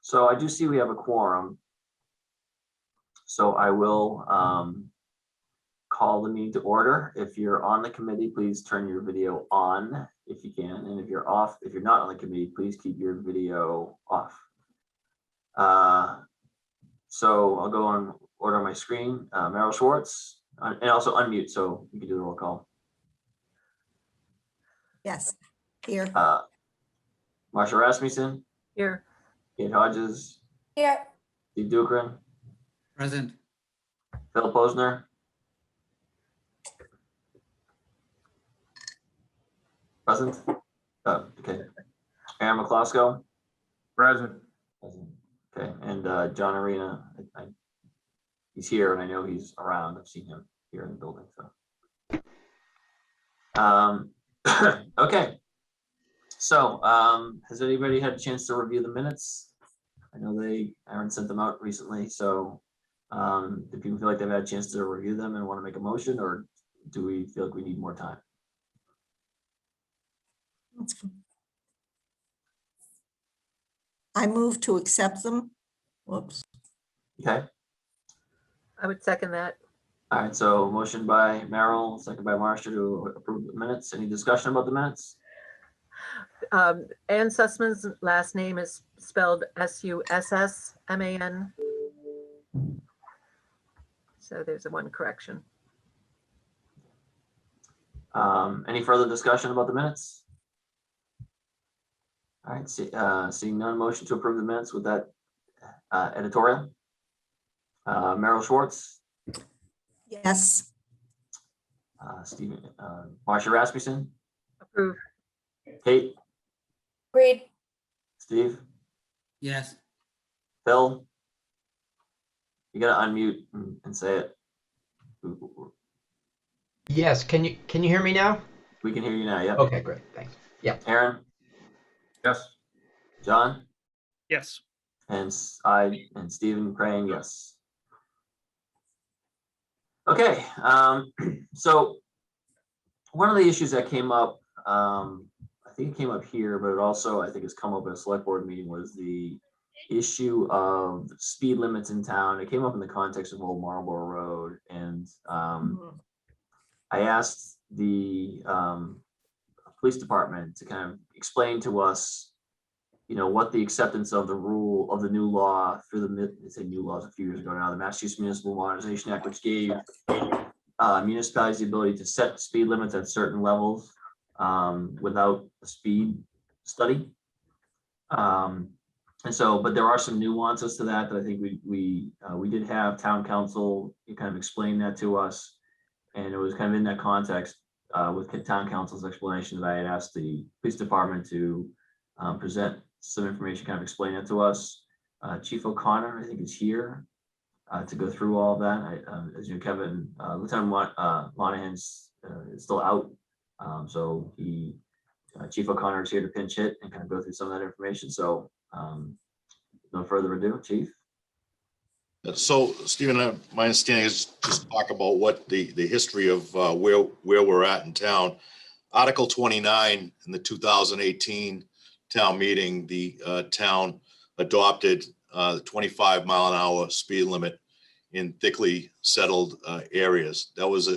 So I do see we have a quorum. So I will call the meeting to order. If you're on the committee, please turn your video on if you can. And if you're off, if you're not on the committee, please keep your video off. So I'll go on order on my screen. Meryl Schwartz, and also unmute so you can do the roll call. Yes, here. Marsha Rasmussen. Here. Kate Hodges. Here. Steve Dukran. Present. Phil Posner. Present. Okay. Aaron McCloskey. Present. Present. Okay, and John Arena, he's here and I know he's around. I've seen him here in the building. So, okay. So, has anybody had a chance to review the minutes? I know Aaron sent them out recently. So, do people feel like they've had a chance to review them and want to make a motion, or do we feel like we need more time? I move to accept them. Whoops. Okay. I would second that. All right. So, motion by Merrill, second by Marsha to approve the minutes. Any discussion about the minutes? Ann Sussman's last name is spelled Sussman. So there's a one correction. Any further discussion about the minutes? All right, seeing none, motion to approve the minutes with that editorial. Meryl Schwartz. Yes. Stephen, Marsha Rasmussen. Approve. Kate. Agreed. Steve. Yes. Phil. You gotta unmute and say it. Yes, can you hear me now? We can hear you now. Yeah. Okay, great, thanks. Yeah. Aaron. Yes. John. Yes. And Stephen Crane, yes. Okay, so one of the issues that came up, I think it came up here, but it also I think has come up at a select board meeting, was the issue of speed limits in town. It came up in the context of Old Marlborough Road, and I asked the police department to kind of explain to us, you know, what the acceptance of the rule of the new law through the new laws a few years ago now, the Massachusetts Municipal Modernization Act, which gave municipalities the ability to set speed limits at certain levels without a speed study. And so, but there are some nuances to that I think we did have town council kind of explain that to us, and it was kind of in that context with town council's explanation that I had asked the police department to present some information, kind of explain it to us. Chief O'Connor, I think, is here to go through all of that. As you know, Kevin, Lieutenant Monahan's is still out, so Chief O'Connor is here to pinch hit and kind of go through some of that information. So no further ado, Chief. So, Stephen, my understanding is just talk about what the history of where we're at in town. Article 29 in the 2018 town meeting, the town adopted the 25-mile-an-hour speed limit in thickly settled areas. That was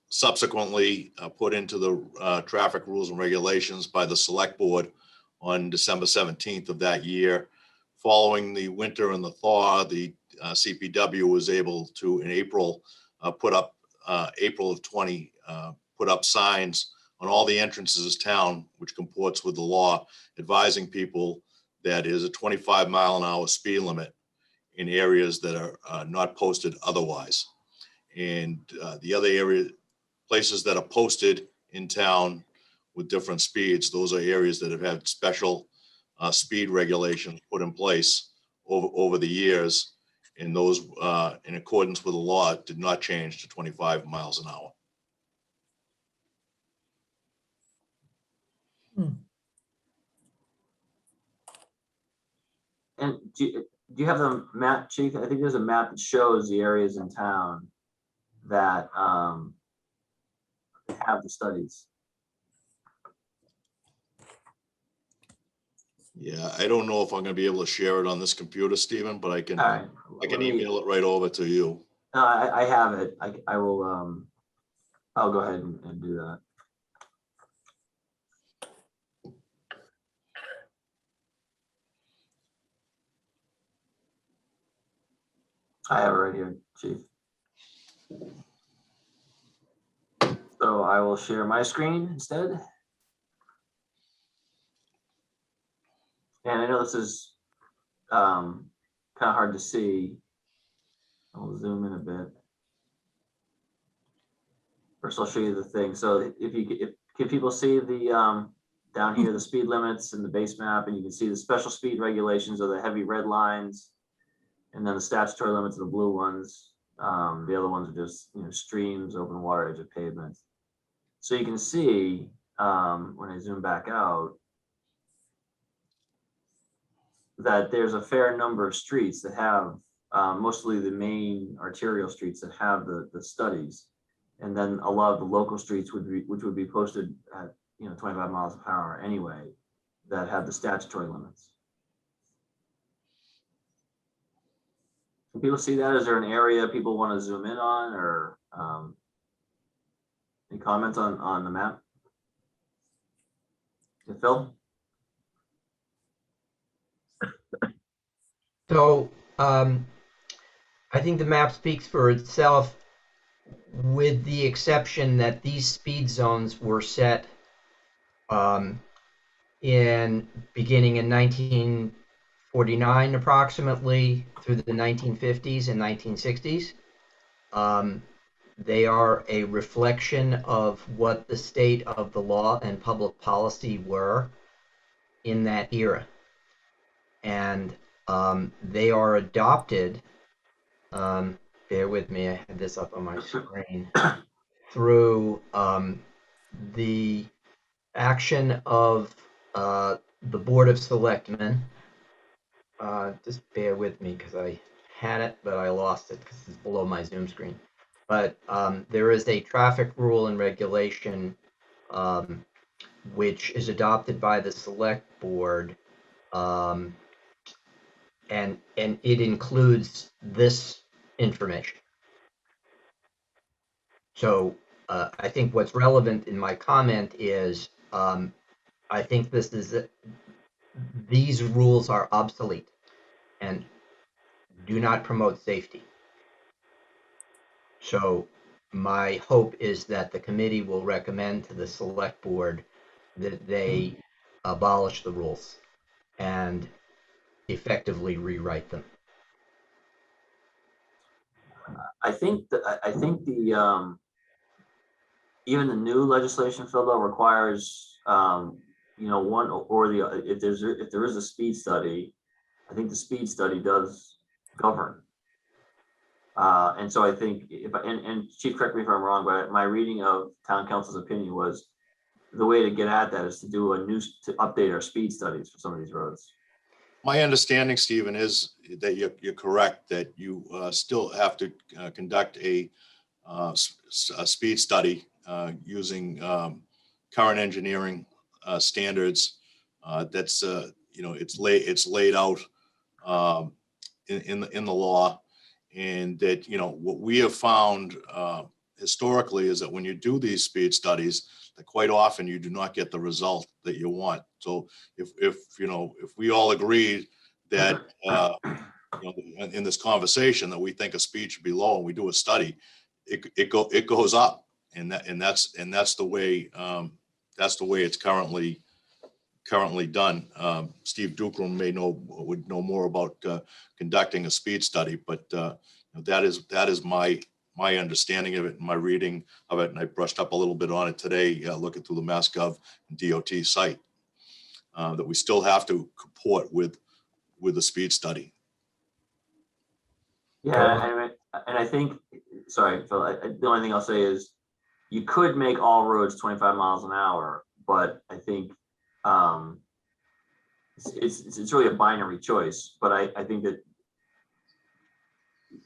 subsequently put into the traffic rules and regulations by the select board on December 17th of that year. Following the winter and the thaw, the CPW was able to, in April, April of 20, put up signs on all the entrances of town, which comports with the law, advising people that is a 25-mile-an-hour speed limit in areas that are not posted otherwise. And the other places that are posted in town with different speeds, those are areas that have had special speed regulations put in place over the years, and those in accordance with the law did not change to 25 miles an hour. And do you have the map, Chief? I think there's a map that shows the areas in town that have the studies. Yeah, I don't know if I'm gonna be able to share it on this computer, Stephen, but I can All right. email it right over to you. No, I have it. I will, I'll go ahead and do that. I have it right here, Chief. So I will share my screen instead. And I know this is kind of hard to see. I'll zoom in a bit. First, I'll show you the thing. So if can people see the down here, the speed limits in the base map, and you can see the special speed regulations are the heavy red lines, and then the statutory limits are the blue ones. The other ones are just, you know, streams, open water, edge of pavement. So you can see when I zoom back out that there's a fair number of streets that have mostly the main arterial streets that have the studies, and then a lot of the local streets which would be posted at, you know, 25 miles per hour anyway, that have the statutory limits. Can people see that? Is there an area people want to zoom in on, or any comments on the map? Yeah, Phil? So I think the map speaks for itself, with the exception that these speed zones were set in beginning in 1949 approximately through the 1950s and 1960s. They are a reflection of what the state of the law and public policy were in that era. And they are adopted, bear with me, I had this up on my screen, through the action of the Board of Selectmen. Just bear with me because I had it, but I lost it because it's below my Zoom screen. But there is a traffic rule and regulation which is adopted by the Select Board, and it includes this information. So I think what's relevant in my comment is I think these rules are obsolete and do not promote safety. So my hope is that the committee will recommend to the select board that they abolish the rules and effectively rewrite them. I think the even the new legislation, Phil, though, requires you know, one or the other. If there is a speed study, I think the speed study does govern. And so I think and Chief, correct me if I'm wrong, but my reading of town council's opinion was the way to get at that is to do to update our speed studies for some of these roads. My understanding, Stephen, is that you're correct, that you still have to conduct a speed study using current engineering standards. That's you know, it's laid out in the law, and that, you know, what we have found historically is that when you do these speed studies, that quite often you do not get the result that you want. So if you know, if we all agreed that you know, in this conversation that we think a speed should be low and we do a study, it goes up, and that's the way it's currently done. Steve Dukram would know more about conducting a speed study, but that is my understanding of it and my reading of it, and I brushed up a little bit on it today, looking through the MassGov and DOT site, that we still have to comport with the speed study. Yeah, and I think, sorry, Phil, the only thing I'll say is you could make all roads 25 miles an hour, but I think it's really a binary choice. But I think that,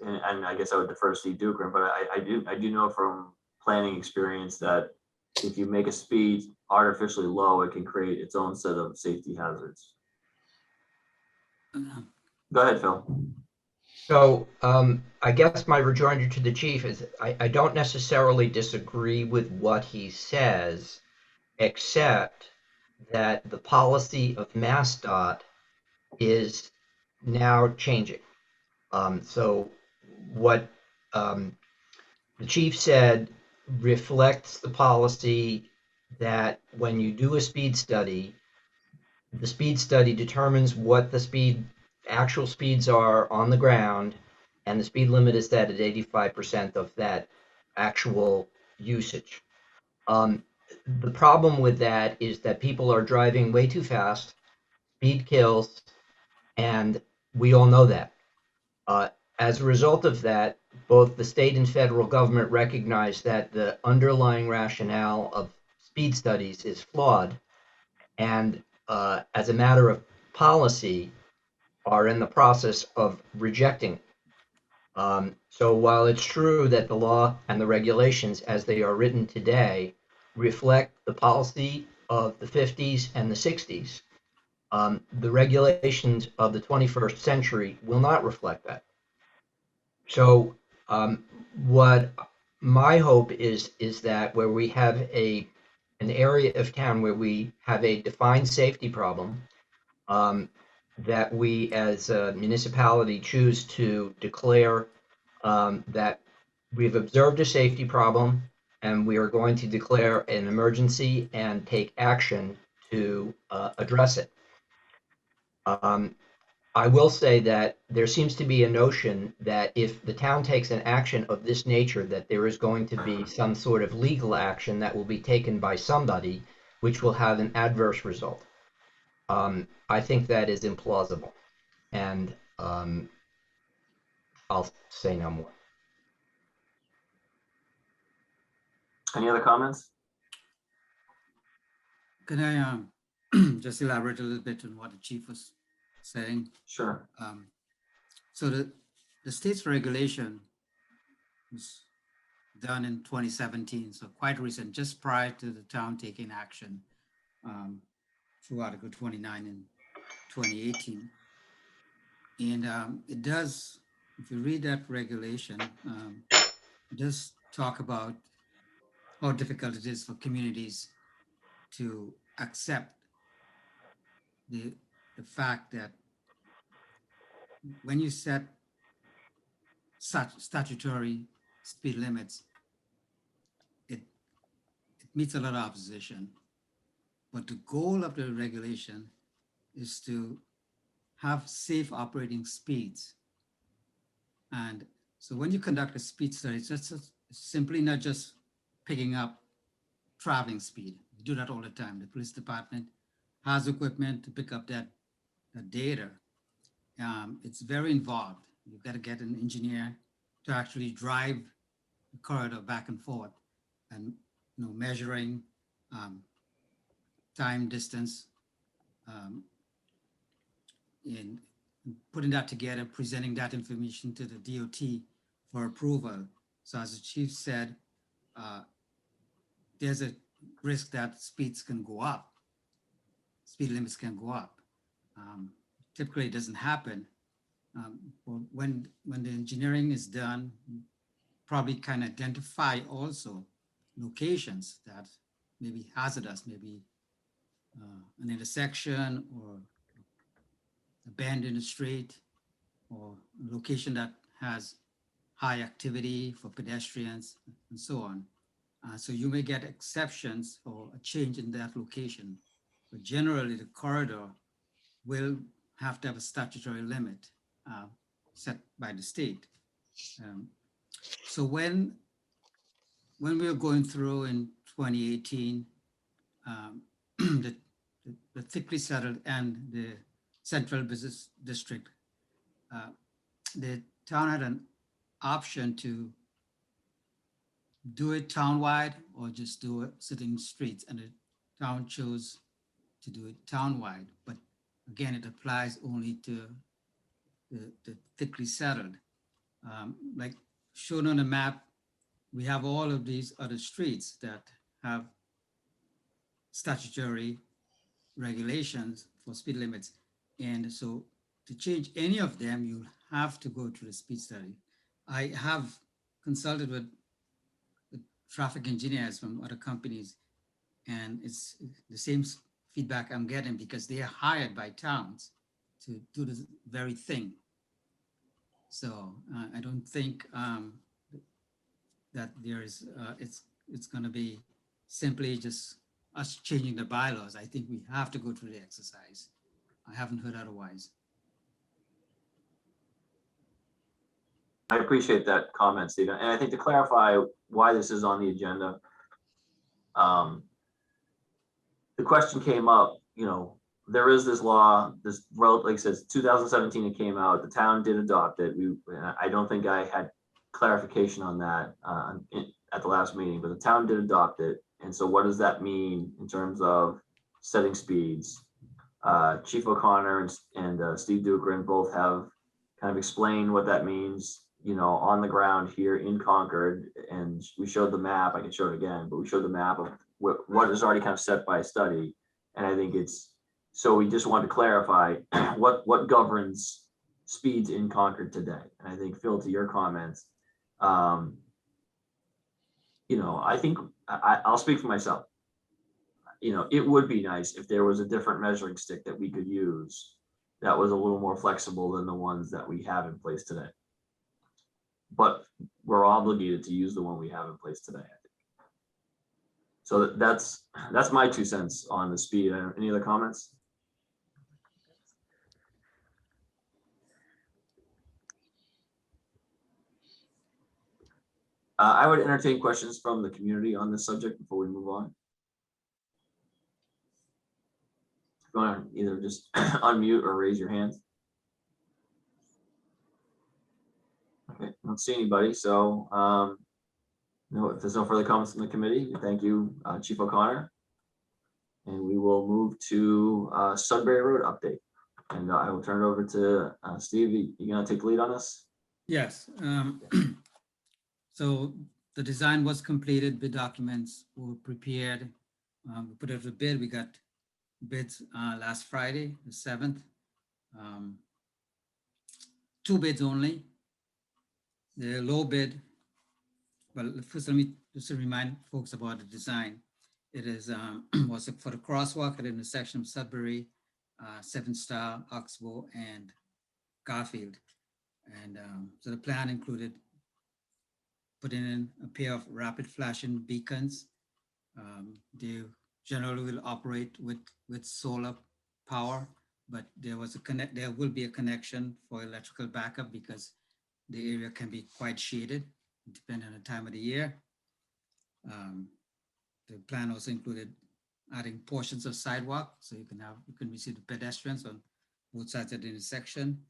and I guess I would defer to Steve Dukram, but I do know from planning experience that if you make a speed artificially low, it can create its own set of safety hazards. Go ahead, Phil. So I guess my rejoinder to the chief is I don't necessarily disagree with what he says, except that the policy of MassDOT is now changing. So what the chief said reflects the policy that when you do a speed study, the speed study determines what the actual speeds are on the ground, and the speed limit is set at 85% of that actual usage. The problem with that is that people are driving way too fast, speed kills, and we all know that. As a result of that, both the state and federal government recognize that the underlying rationale of speed studies is flawed, and as a matter of policy, are in the process of rejecting. So while it's true that the law and the regulations as they are written today reflect the policy of the 50s and the 60s, the regulations of the 21st century will not reflect that. So what my hope is that where we have an area of town where we have a defined safety problem, that we as a municipality choose to declare that we've observed a safety problem and we are going to declare an emergency and take action to address it. I will say that there seems to be a notion that if the town takes an action of this nature, that there is going to be some sort of legal action that will be taken by somebody, which will have an adverse result. I think that is implausible, and I'll say no more. Any other comments? Can I just elaborate a little bit on what the chief was saying? Sure. So the state's regulation was done in 2017, so quite recent, just prior to the town taking action through Article 29 in 2018. And it does, if you read that regulation, it does talk about how difficult it is for communities to accept the fact that when you set such statutory speed limits, it meets a lot of opposition. But the goal of the regulation is to have safe operating speeds. And so when you conduct a speed study, it's just simply not just picking up traveling speed. We do that all the time. The police department has equipment to pick up that data. It's very involved. You've got to get an engineer to actually drive the corridor back and forth, and measuring time, distance, and putting that together, presenting that information to the DOT for approval. So as the chief said, there's a risk that speeds can go up, speed limits can go up. Typically, it doesn't happen. When the engineering is done, you probably can identify also locations that may be hazardous, maybe an intersection or a bend in the street, or a location that has high activity for pedestrians and so on. So you may get exceptions or a change in that location. But generally, the corridor will have to have a statutory limit set by the state. So when we were going through in 2018, the thickly settled and the central business district, the town had an option to do it townwide or just do it sitting streets, and the town chose to do it townwide. But again, it applies only to the thickly settled. Like shown on the map, we have all of these other streets that have statutory regulations for speed limits. And so to change any of them, you have to go through the speed study. I have consulted with traffic engineers from other companies, and it's the same feedback I'm getting because they are hired by towns to do this very thing. So I don't think that there is, it's going to be simply just us changing the bylaws. I think we have to go through the exercise. I haven't heard otherwise. I appreciate that comment, Stephen. And I think to clarify why this is on the agenda, the question came up, you know, there is this law, this road, like I said, 2017 it came out, the town did adopt it. I don't think I had clarification on that at the last meeting, but the town did adopt it. And so what does that mean in terms of setting speeds? Chief O'Connor and Steve Dukran both have kind of explained what that means, you know, on the ground here in Concord. And we showed the map, I can show it again, but we showed the map of what is already kind of set by study. And I think so we just want to clarify what governs speeds in Concord today. And I think, Phil, to your comments, you know, I think I'll speak for myself. You know, it would be nice if there was a different measuring stick that we could use that was a little more flexible than the ones that we have in place today. But we're obligated to use the one we have in place today, I think. So that's my 2 cents on the speed. Any other comments? I would entertain questions from the community on this subject before we move on. Go on, either just unmute or raise your hand. Okay, I don't see anybody, so no, if there's no further comments from the committee, thank you, Chief O'Connor. And we will move to Sudbury Road update. And I will turn it over to Steve. You gonna take the lead on this? Yes. So the design was completed, bid documents were prepared. We put it to bid. We got bids last Friday, the 7th. 2 bids only. The low bid, well, first let me just remind folks about the design. It is was for the crosswalk at the intersection of Sudbury, 7 Star, Oxbow, and Garfield. And so the plan included putting in a pair of rapid flashing beacons. They generally will operate with solar power, but there will be a connection for electrical backup because the area can be quite shaded depending on the time of the year. The plan also included adding portions of sidewalk so you can receive the pedestrians on both sides of the intersection.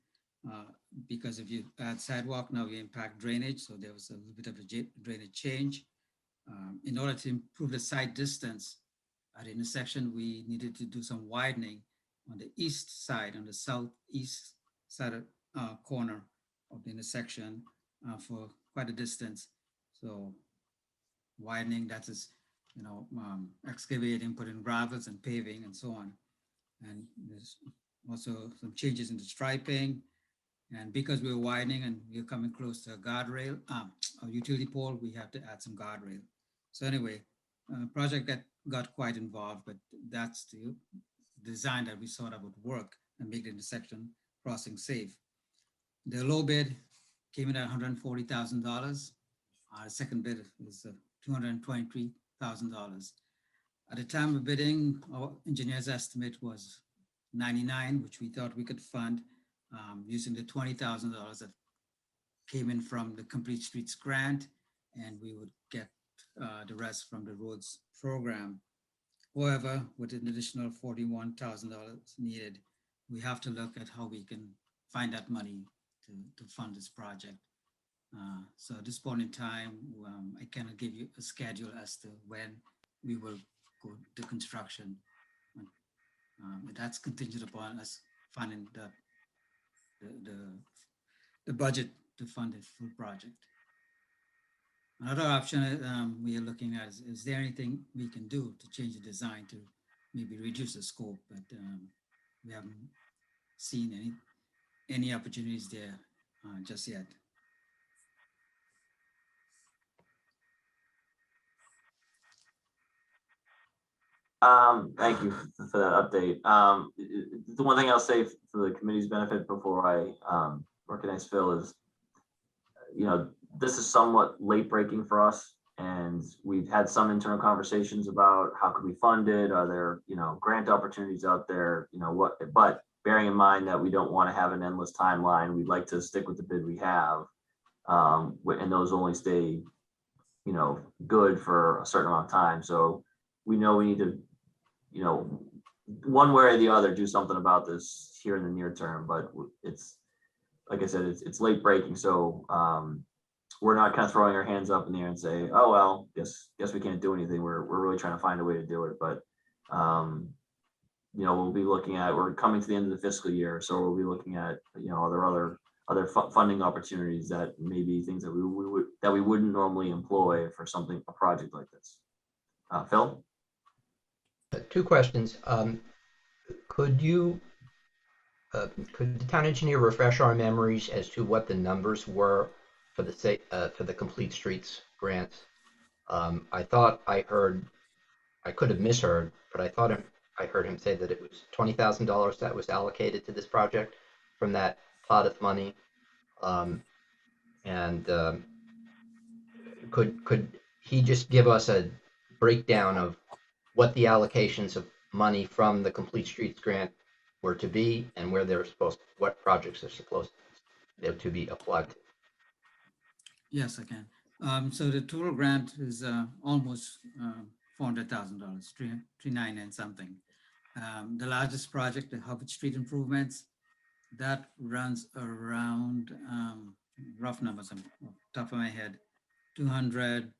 Because if you add sidewalk, now you impact drainage. So there was a little bit of a drainage change. In order to improve the sight distance at the intersection, we needed to do some widening on the east side, on the southeast side of corner of the intersection for quite a distance. So widening, that is, you know, excavating, putting gravels and paving and so on. And there's also some changes in the striping. And because we're widening and we're coming close to a guardrail, a utility pole, we have to add some guardrail. So anyway, project that got quite involved, but that's the design that we thought that would work and make the intersection crossing safe. The low bid came in at $140,000. Our second bid is $223,000. At the time of bidding, our engineer's estimate was 99, which we thought we could fund using the $20,000 that came in from the Complete Streets grant, and we would get the rest from the roads program. However, with an additional $41,000 needed, we have to look at how we can find that money to fund this project. So at this point in time, I cannot give you a schedule as to when we will go to construction. But that's contingent upon us finding the budget to fund the full project. Another option we are looking at is there anything we can do to change the design to maybe reduce the scope, but we haven't seen any opportunities there just yet. Thank you for that update. The one thing I'll say for the committee's benefit before I recognize Phil is, this is somewhat late breaking for us, and we've had some internal conversations about how could we fund it? Are there, grant opportunities out there? But bearing in mind that we don't want to have an endless timeline, we'd like to stick with the bid we have, and those only stay, good for a certain amount of time. So we know we need to, one way or the other, do something about this here in the near term, but it's, like I said, it's late breaking. So we're not kind of throwing our hands up in the air and say, oh, well, guess we can't do anything. We're really trying to find a way to do it. But, we'll be looking at, we're coming to the end of the fiscal year. So we'll be looking at, other funding opportunities that may be things that we wouldn't normally employ for a project like this. Phil? Two questions. Could the town engineer refresh our memories as to what the numbers were for the Complete Streets grants? I thought I could have misheard, but I thought I heard him say that it was $20,000 that was allocated to this project from that pot of money. Could he just give us a breakdown of what the allocations of money from the Complete Streets grant were to be, and where what projects are supposed to be applied to? Yes, I can. So the total grant is almost $400,000, $399 and something. The largest project, the Hubbard Street improvements, that runs around, rough numbers on top of my head, 200,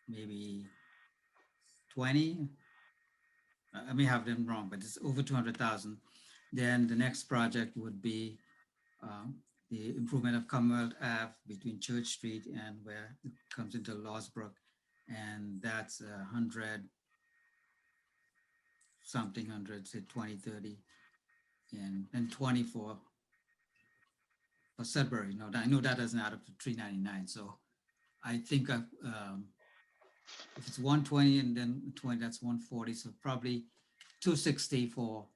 maybe 20. I may have them wrong, but it's over 200,000. Then the next project would be the improvement of Commonwealth Ave between Church Street and where it comes into Losbrook, and that's 100 something, say 20, 30, and then 20 for Sudbury. No, I know that doesn't add up to 399. So I think if it's 120 and then 20, that's 140. So probably 260 for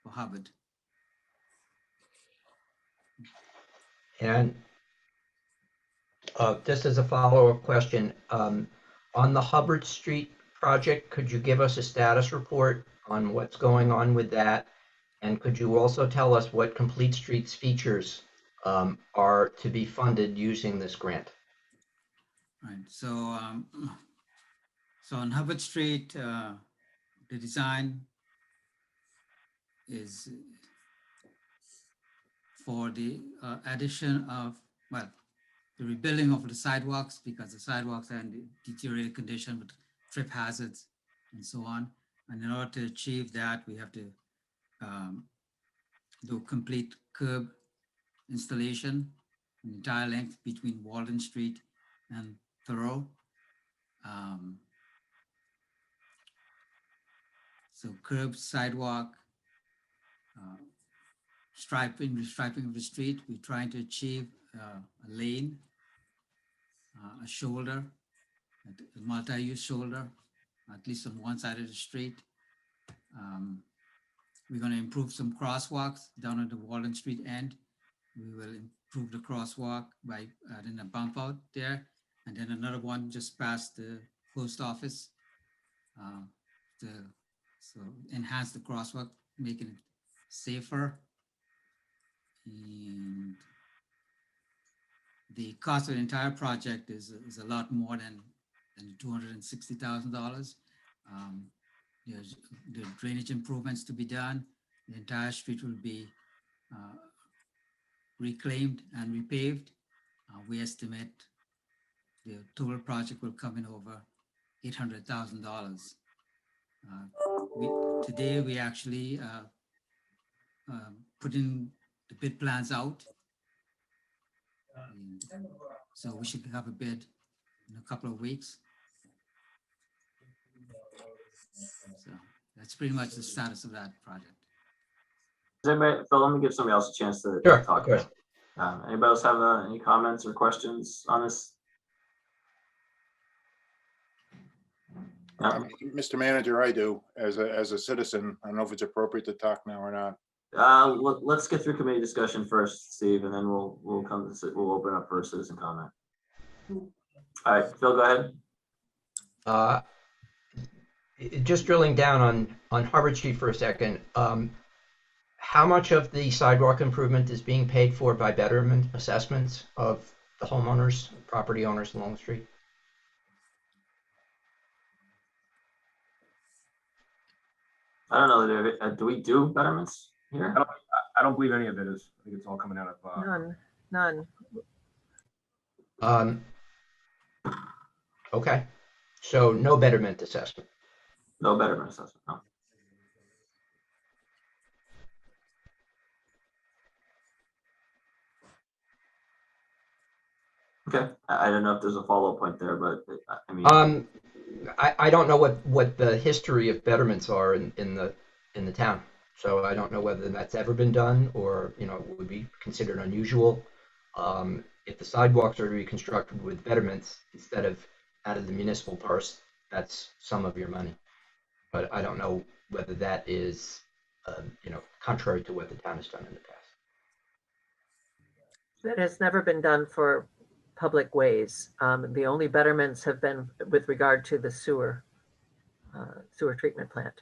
Hubbard. And just as a follow-up question, on the Hubbard Street project, could you give us a status report on what's going on with that? And could you also tell us what Complete Streets features are to be funded using this grant? Right. So, so on Hubbard Street, the design is for the addition of, well, the rebuilding of the sidewalks, because the sidewalks are in deteriorated condition with trip hazards and so on. And in order to achieve that, we have to do complete curb installation, an entire length between Walden Street and Thoreau. So curb, sidewalk, striping of the street. We're trying to achieve a lane, a shoulder, a multi-use shoulder, at least on one side of the street. We're going to improve some crosswalks down at the Walden Street end. We will improve the crosswalk by adding a bump out there, and then another one just past the post office so enhance the crosswalk, making it safer. And the cost of the entire project is a lot more than $260,000. There's the drainage improvements to be done. The entire street will be reclaimed and repaved. We estimate the total project will come in over $800,000. Today we actually put in the bid plans out. So we should have a bid in a couple of weeks. So that's pretty much the status of that project. Phil, let me give somebody else a chance to Sure, talk. of course. Anybody else have any comments or questions on this? No? Mr. Manager, I do, as a citizen. I don't know if it's appropriate to talk now or not. Let's get through committee discussion first, Steve, and then we'll open up for citizen comment. All right, Phil, go ahead. Just drilling down on Harvard Street for a second. How much of the sidewalk improvement is being paid for by betterment assessments of the homeowners, property owners along the street? I don't know. Do we do betterments here? I don't believe any of it is. I think it's all coming out of. None. Okay, so no betterment assessment. No betterment assessment, no. Okay, I don't know if there's a follow-up point there, but I mean. I don't know what the history of betterments are in the town. So I don't know whether that's ever been done or, would be considered unusual. If the sidewalks are to be constructed with betterments instead of out of the municipal purse, that's some of your money. But I don't know whether that is, contrary to what the town has done in the past. That has never been done for public ways. The only betterments have been with regard to the sewer treatment plant.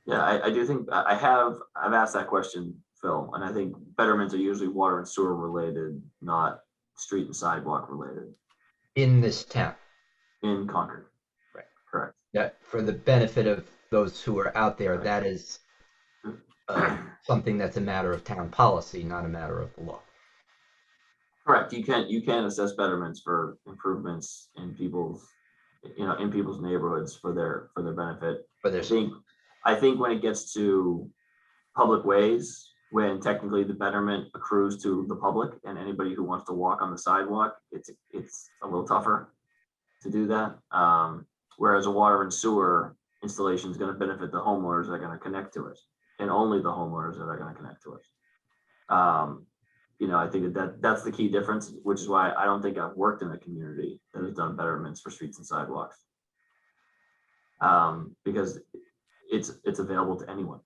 Yeah, I do think I've asked that question, Phil, and I think betterments are usually water and sewer related, not street and sidewalk related. In this town. In Concord. Right. Correct. Yeah, for the benefit of those who are out there, that is something that's a matter of town policy, not a matter of the law. Correct. You can assess betterments for improvements in people's neighborhoods for their benefit. For their I think when it gets to public ways, when technically the betterment accrues to the public and anybody who wants to walk on the sidewalk, it's a little tougher to do that. Whereas a water and sewer installation is going to benefit the homeowners that are going to connect to it, and only the homeowners that are going to connect to it. I think that's the key difference, which is why I don't think I've worked in a community that has done betterments for streets and sidewalks. Because it's available to anyone.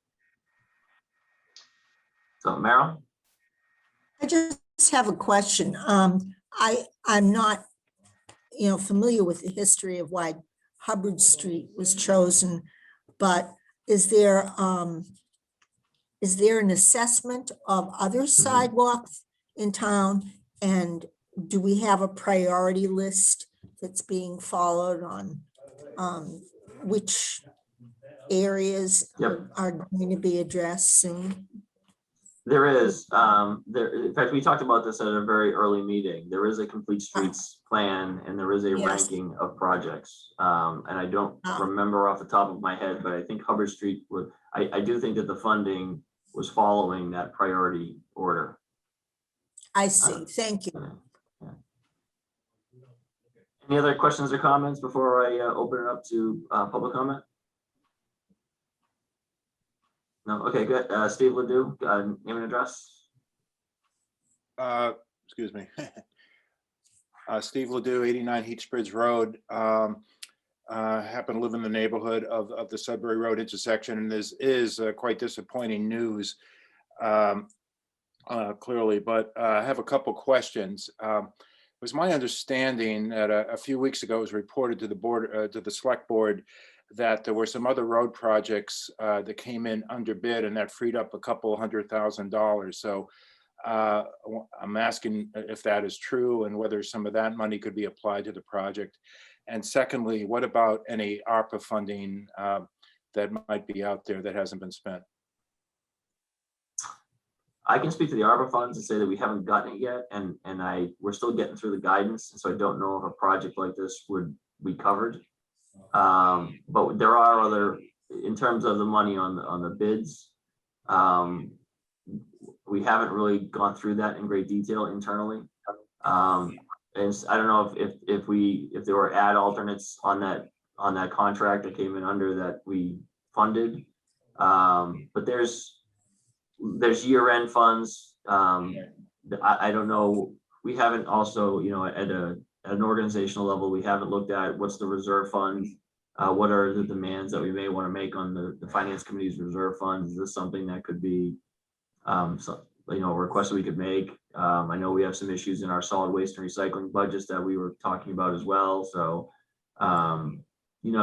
So, Meryl? I just have a question. I'm not, familiar with the history of why Hubbard Street was chosen, but is there an assessment of other sidewalks in town? And do we have a priority list that's being followed on which areas Yep. are going to be addressed soon? There is. In fact, we talked about this at a very early meeting. There is a complete streets plan and there is a Yes. ranking of projects. And I don't remember off the top of my head, but I think Hubbard Street I do think that the funding was following that priority order. I see. Thank you. Yeah. Any other questions or comments before I open it up to public comment? No, okay, good. Steve Ledoux, name and address. Excuse me. Steve Ledoux, 89 Heats Bridge Road. Happen to live in the neighborhood of the Sudbury Road intersection, and this is quite disappointing news, clearly, but I have a couple questions. It was my understanding that a few weeks ago it was reported to the board, to the select board, that there were some other road projects that came in under bid and that freed up a couple $100,000. So I'm asking if that is true and whether some of that money could be applied to the project. And secondly, what about any ARPA funding that might be out there that hasn't been spent? I can speak to the ARPA funds and say that we haven't gotten it yet, and we're still getting through the guidance, and so I don't know if a project like this would be covered. But there are other, in terms of the money on the bids, we haven't really gone through that in great detail internally. And I don't know if there were alternates on that contract that came in under that we funded. But there's year-end funds. I don't know. We haven't also, at an organizational level, we haven't looked at what's the reserve fund. What are the demands that we may want to make on the finance committee's reserve funds? Is this something that could be, a request that we could make? I know we have some issues in our solid waste and recycling budgets that we were talking about as well. So,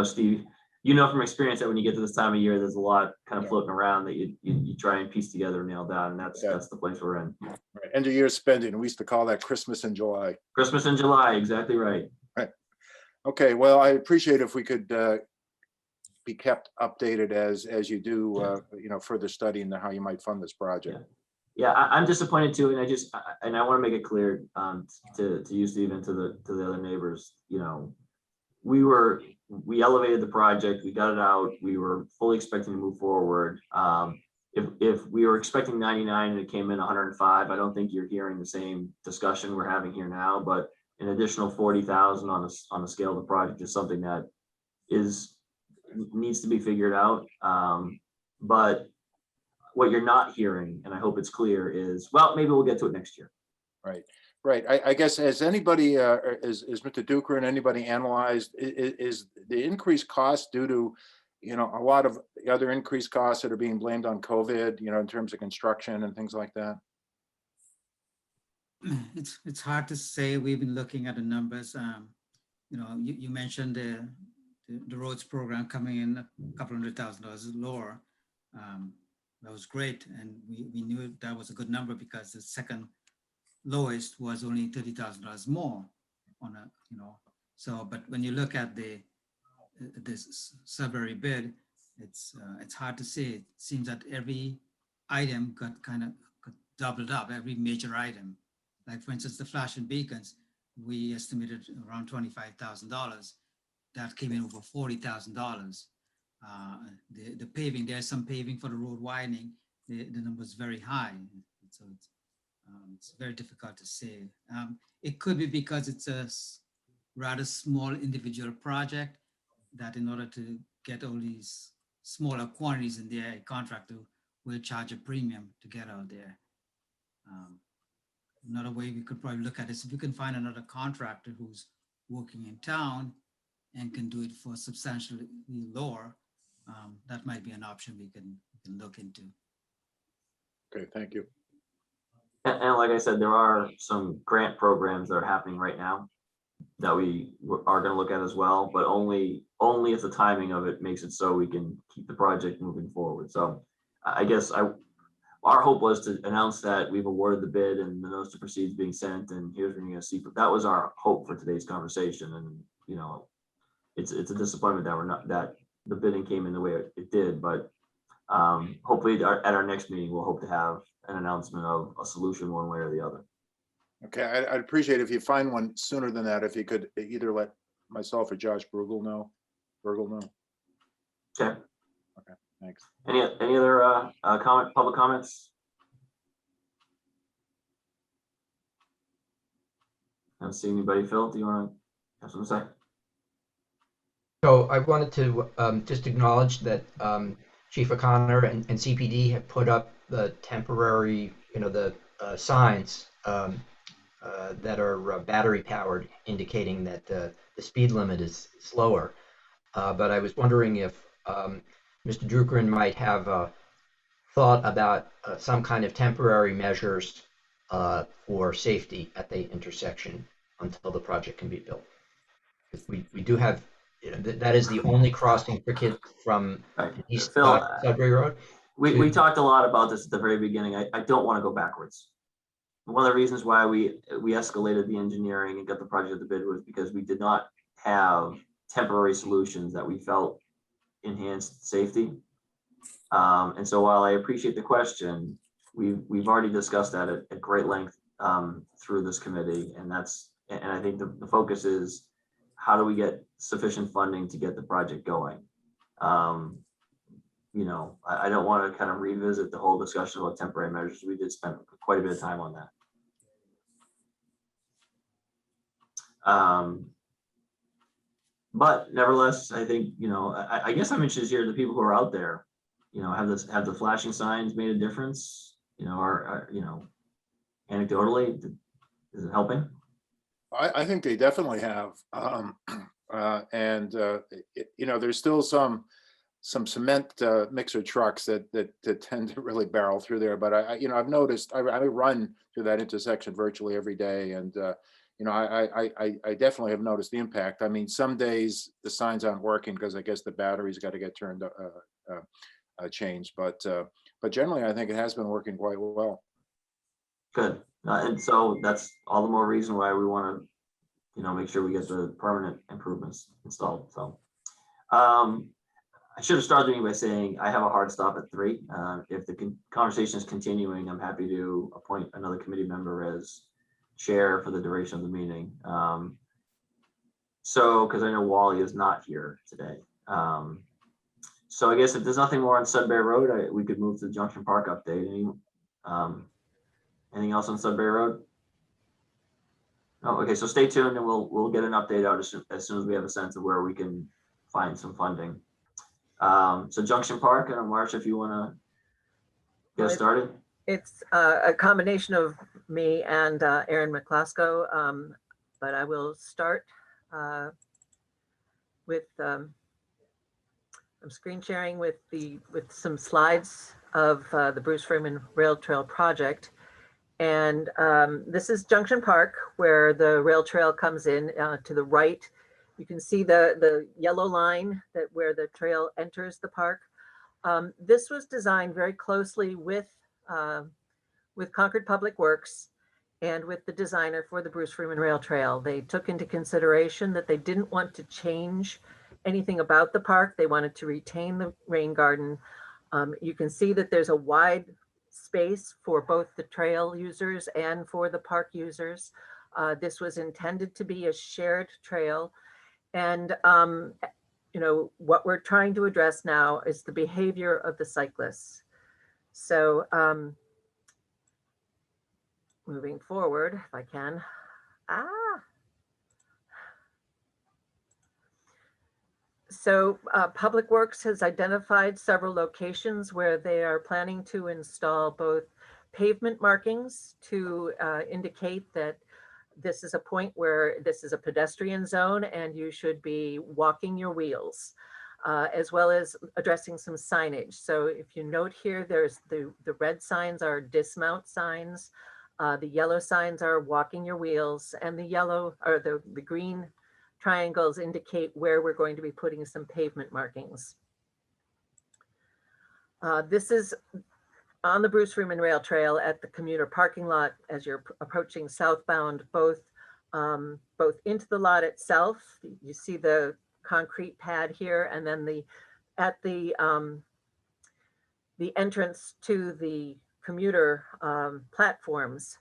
Steve, from experience that when you get to this time of year, there's a lot kind of floating around that you try and piece together and nail down, and that's the place we're in. Right. End of year spending. We used to call that Christmas in July. Christmas in July, exactly right. Right. Okay. Well, I appreciate if we could be kept updated as you do, further studying how you might fund this project. Yeah, I'm disappointed too, and I want to make it clear to you, Steve, and to the other neighbors. We elevated the project, we got it out, we were fully expecting to move forward. If we were expecting 99 and it came in 105, I don't think you're hearing the same discussion we're having here now. But an additional 40,000 on the scale of the project is something that needs to be figured out. But what you're not hearing, and I hope it's clear, is, well, maybe we'll get to it next year. Right. I guess, has anybody, is Mr. Duker and anybody analyzed, is the increased cost due to, a lot of the other increased costs that are being blamed on COVID, in terms of construction and things like that? It's hard to say. We've been looking at the numbers. You mentioned the roads program coming in a couple $100,000 lower. That was great, and we knew that was a good number because the second lowest was only $30,000 more on a, so, but when you look at this Sudbury bid, it's hard to say. It seems that every item got doubled up, every major item. Like, for instance, the flashing beacons, we estimated around $25,000. That came in over $40,000. The paving, there's some paving for the road widening. The number is very high, so it's very difficult to say. It could be because it's a rather small individual project that in order to get all these smaller quantities in there, a contractor will charge a premium to get out there. Another way we could probably look at this, if we can find another contractor who's working in town and can do it for substantially lower, that might be an option we can look into. Okay, thank you. And like I said, there are some grant programs that are happening right now that we are going to look at as well, but only if the timing of it makes it so we can keep the project moving forward. So I guess our hope was to announce that we've awarded the bid and the notice to proceed is being sent, and here's when you're going to see. But that was our hope for today's conversation, and it's a disappointment that the bidding came in the way it did. But hopefully at our next meeting we'll hope to have an announcement of a solution one way or the other. Okay, I'd appreciate if you find one sooner than that, if you could either let myself or Josh Brugel know. Okay. Okay, thanks. Any other public comments? I don't see anybody. Phil, do you want to have something to say? So I wanted to just acknowledge that Chief O'Connor and CPD have put up the temporary, the signs that are battery powered, indicating that the speed limit is slower. But I was wondering if Mr. Drukerin might have thought about some kind of temporary measures for safety at the intersection until the project can be built. If we do have, that is the only crossing for kids from east Sudbury Road. We talked a lot about this at the very beginning. I don't want to go backwards. One of the reasons why we escalated the engineering and got the project at the bid was because we did not have temporary solutions that we felt enhanced safety. And so while I appreciate the question, we've already discussed that at great length through this committee, and I think the focus is how do we get sufficient funding to get the project going. I don't want to kind of revisit the whole discussion about temporary measures. We did spend quite a bit of time on that. But nevertheless, I think, I guess I'm interested to hear the people who are out there. have the flashing signs made a difference? Anecdotally, is it helping? I think they definitely have. There's still some cement mixer trucks that tend to really barrel through there. But I've noticed I run through that intersection virtually every day, and I definitely have noticed the impact. I mean, some days the signs aren't working because I guess the batteries got to get turned changed. But generally, I think it has been working quite well. Good. And so that's all the more reason why we want to, make sure we get the permanent improvements installed. So I should have started the meeting by saying I have a hard stop at 3. If the conversation is continuing, I'm happy to appoint another committee member as chair for the duration of the meeting. Because I know Wally is not here today. So I guess if there's nothing more on Sudbury Road, we could move to the Junction Park update. Anything else on Sudbury Road? Oh, okay. So stay tuned, and we'll get an update out as soon as we have a sense of where we can find some funding. So Junction Park, and Marcia, if you want to get us started. It's a combination of me and Aaron McClasko, but I will start with I'm screen sharing with some slides of the Bruce Freeman Rail Trail project. And this is Junction Park, where the rail trail comes in to the right. You can see the yellow line where the trail enters the park. This was designed very closely with Concord Public Works and with the designer for the Bruce Freeman Rail Trail. They took into consideration that they didn't want to change anything about the park. They wanted to retain the rain garden. You can see that there's a wide space for both the trail users and for the park users. This was intended to be a shared trail. And, what we're trying to address now is the behavior of the cyclists. So moving forward, if I can. So Public Works has identified several locations where they are planning to install both pavement markings to indicate that this is a point where this is a pedestrian zone and you should be walking your wheels, as well as addressing some signage. So if you note here, there's the red signs are dismount signs, the yellow signs are walking your wheels, and the yellow or the green triangles indicate where we're going to be putting some pavement markings. This is on the Bruce Freeman Rail Trail at the commuter parking lot as you're approaching southbound, both into the lot itself. You see the concrete pad here, and then at the entrance to the commuter platforms,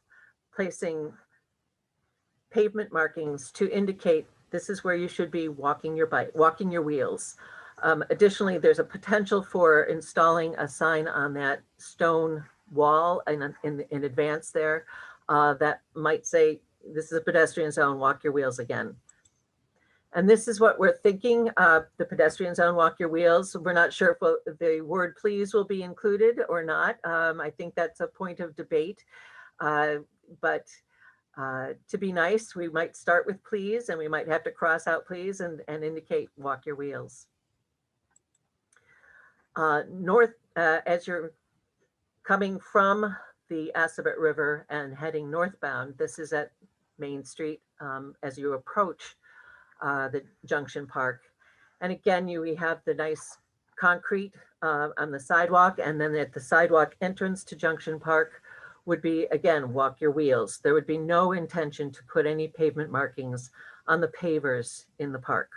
placing pavement markings to indicate this is where you should be walking your wheels. Additionally, there's a potential for installing a sign on that stone wall in advance there that might say, this is a pedestrian zone, walk your wheels again. And this is what we're thinking, the pedestrian zone, walk your wheels. We're not sure if the word please will be included or not. I think that's a point of debate, but to be nice, we might start with please, and we might have to cross out please and indicate walk your wheels. North, as you're coming from the Assabet River and heading northbound, this is at Main Street as you approach the Junction Park. And again, we have the nice concrete on the sidewalk, and then at the sidewalk entrance to Junction Park would be, again, walk your wheels. There would be no intention to put any pavement markings on the pavers in the park.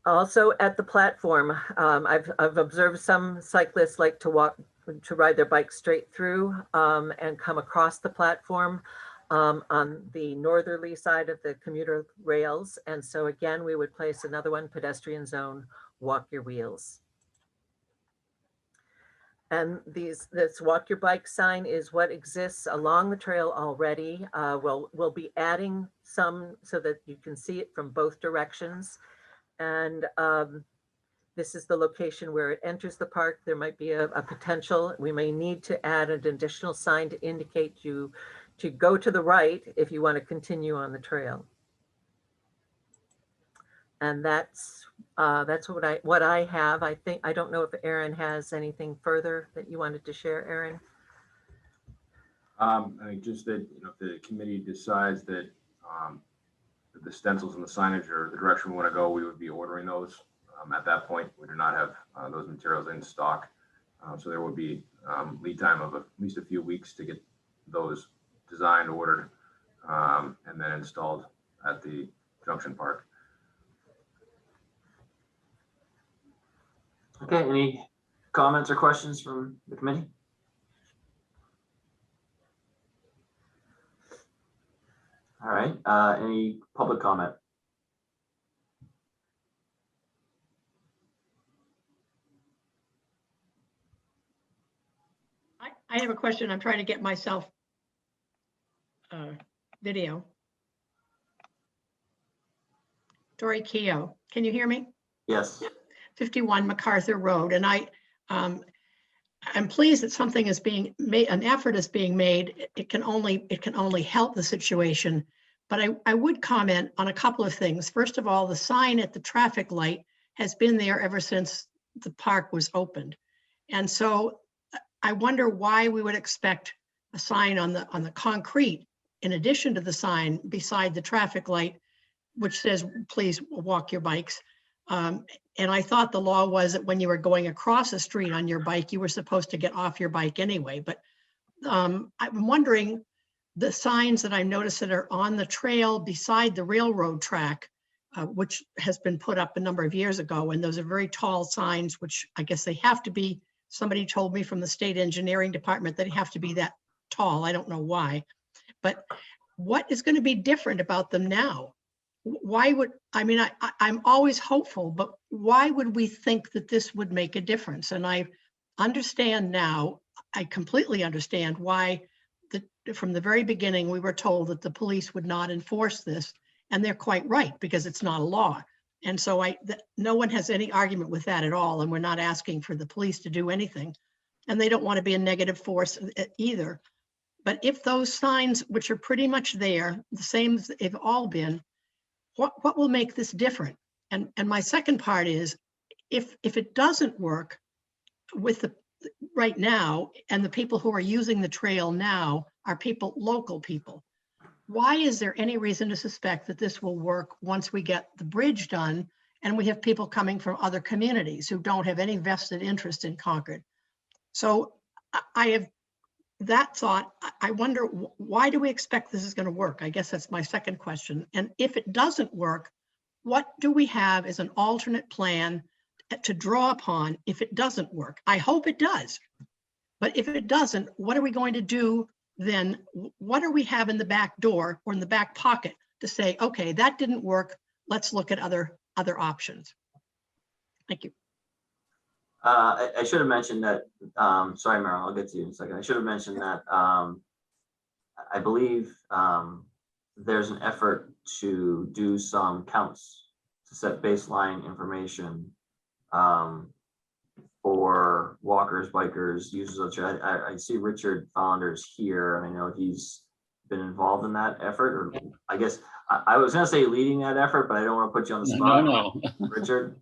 Also at the platform, I've observed some cyclists like to ride their bike straight through and come across the platform on the northerly side of the commuter rails. And so again, we would place another one, pedestrian zone, walk your wheels. And this walk your bike sign is what exists along the trail already. We'll be adding some so that you can see it from both directions. And this is the location where it enters the park. There might be a potential. We may need to add an additional sign to indicate you to go to the right if you want to continue on the trail. And that's what I have. I don't know if Aaron has anything further that you wanted to share, Aaron. I think just that, if the committee decides that the stencils and the signage are the direction we want to go, we would be ordering those. At that point, we do not have those materials in stock. So there would be lead time of at least a few weeks to get those designed, ordered, and then installed at the Junction Park. Okay, any comments or questions from the committee? All right, any public comment? I have a question. I'm trying to get myself video. Tori Keogh, can you hear me? Yes. 51 MacArthur Road, and I'm pleased that something is being made, an effort is being made. It can only help the situation, but I would comment on a couple of things. First of all, the sign at the traffic light has been there ever since the park was opened, and so I wonder why we would expect a sign on the concrete in addition to the sign beside the traffic light, which says, "Please walk your bikes." And I thought the law was that when you were going across a street on your bike, you were supposed to get off your bike anyway. But I'm wondering, the signs that I noticed that are on the trail beside the railroad track, which has been put up a number of years ago, and those are very tall signs, which I guess they have to be. Somebody told me from the state engineering department that they have to be that tall. I don't know why, but what is going to be different about them now? Why would, I mean, I'm always hopeful, but why would we think that this would make a difference? And I understand now, I completely understand why from the very beginning, we were told that the police would not enforce this, and they're quite right, because it's not a law. And so no one has any argument with that at all. And we're not asking for the police to do anything. And they don't want to be a negative force either. But if those signs, which are pretty much there, the same as they've all been, what will make this different? And my second part is, if it doesn't work with the right now, and the people who are using the trail now are local people, why is there any reason to suspect that this will work once we get the bridge done and we have people coming from other communities who don't have any vested interest in Concord? So I have that thought. I wonder, why do we expect this is going to work? I guess that's my second question. And if it doesn't work, what do we have as an alternate plan to draw upon if it doesn't work? I hope it does. But if it doesn't, what are we going to do then? What do we have in the back door or in the back pocket to say, okay, that didn't work, let's look at other options? Thank you. I should have mentioned that, sorry, Meryl, I'll get to you in a second. I should have mentioned that I believe there's an effort to do some counts to set baseline information for walkers, bikers, users of trail. I see Richard Founders here, and I know he's been involved in that effort, or I guess I was going to say leading that effort, but I don't want to put you on the spot. No. Richard,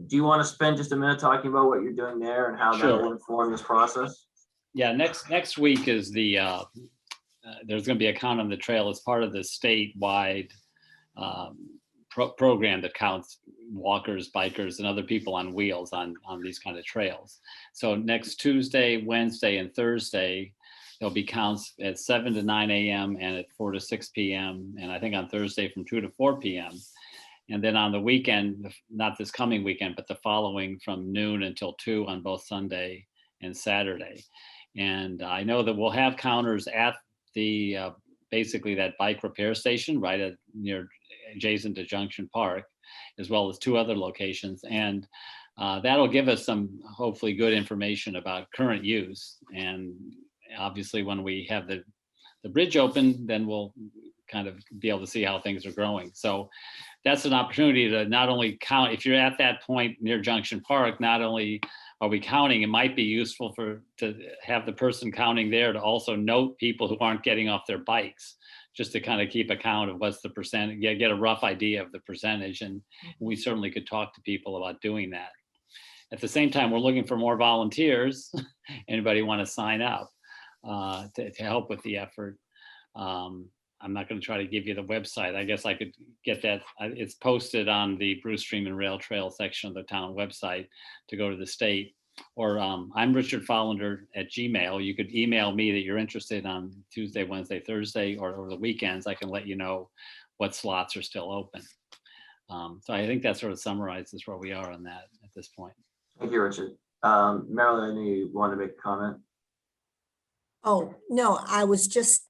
do you want to spend just a minute talking about what you're doing there and how that will inform this process? Yeah, next week is the there's going to be a count on the trail as part of the statewide program that counts walkers, bikers, and other people on wheels on these kind of trails. So next Tuesday, Wednesday, and Thursday, there'll be counts at 7 to 9 a.m. and at 4 to 6 p.m. And I think on Thursday from 2 to 4 p.m. And then on the weekend, not this coming weekend, but the following, from noon until 2 on both Sunday and Saturday. And I know that we'll have counters at the basically that bike repair station right near adjacent to Junction Park, as well as 2 other locations. And That'll give us some hopefully good information about current use. And obviously when we have the bridge open, then we'll kind of be able to see how things are growing. So that's an opportunity to not only count, if you're at that point near Junction Park, not only are we counting, it might be useful to have the person counting there to also note people who aren't getting off their bikes, just to kind of keep account of what's the percent, get a rough idea of the percentage. And we certainly could talk to people about doing that. At the same time, we're looking for more volunteers. Anybody want to sign up to help with the effort? I'm not going to try to give you the website. I guess I could get that. It's posted on the Bruce Freeman Rail Trail section of the town website to go to the state. Or I'm Richard Follender at Gmail. You could email me that you're interested on Tuesday, Wednesday, Thursday, or over the weekends. I can let you know what slots are still open. So I think that sort of summarizes where we are on that at this point. Thank you, Richard. Marilyn, you want to make a comment? Oh, no, I was just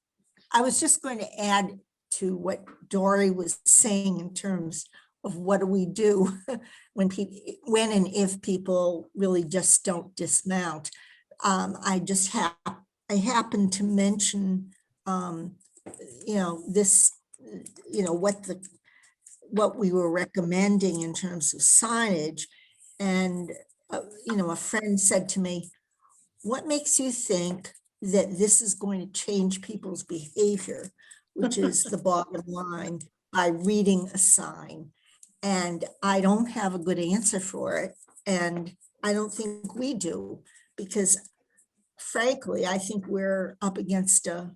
going to add to what Dory was saying in terms of what do we do when and if people really just don't dismount. I happened to mention, this, what we were recommending in terms of signage. And, a friend said to me, what makes you think that this is going to change people's behavior, which is the bottom line, by reading a sign? And I don't have a good answer for it. And I don't think we do, because frankly, I think we're up against a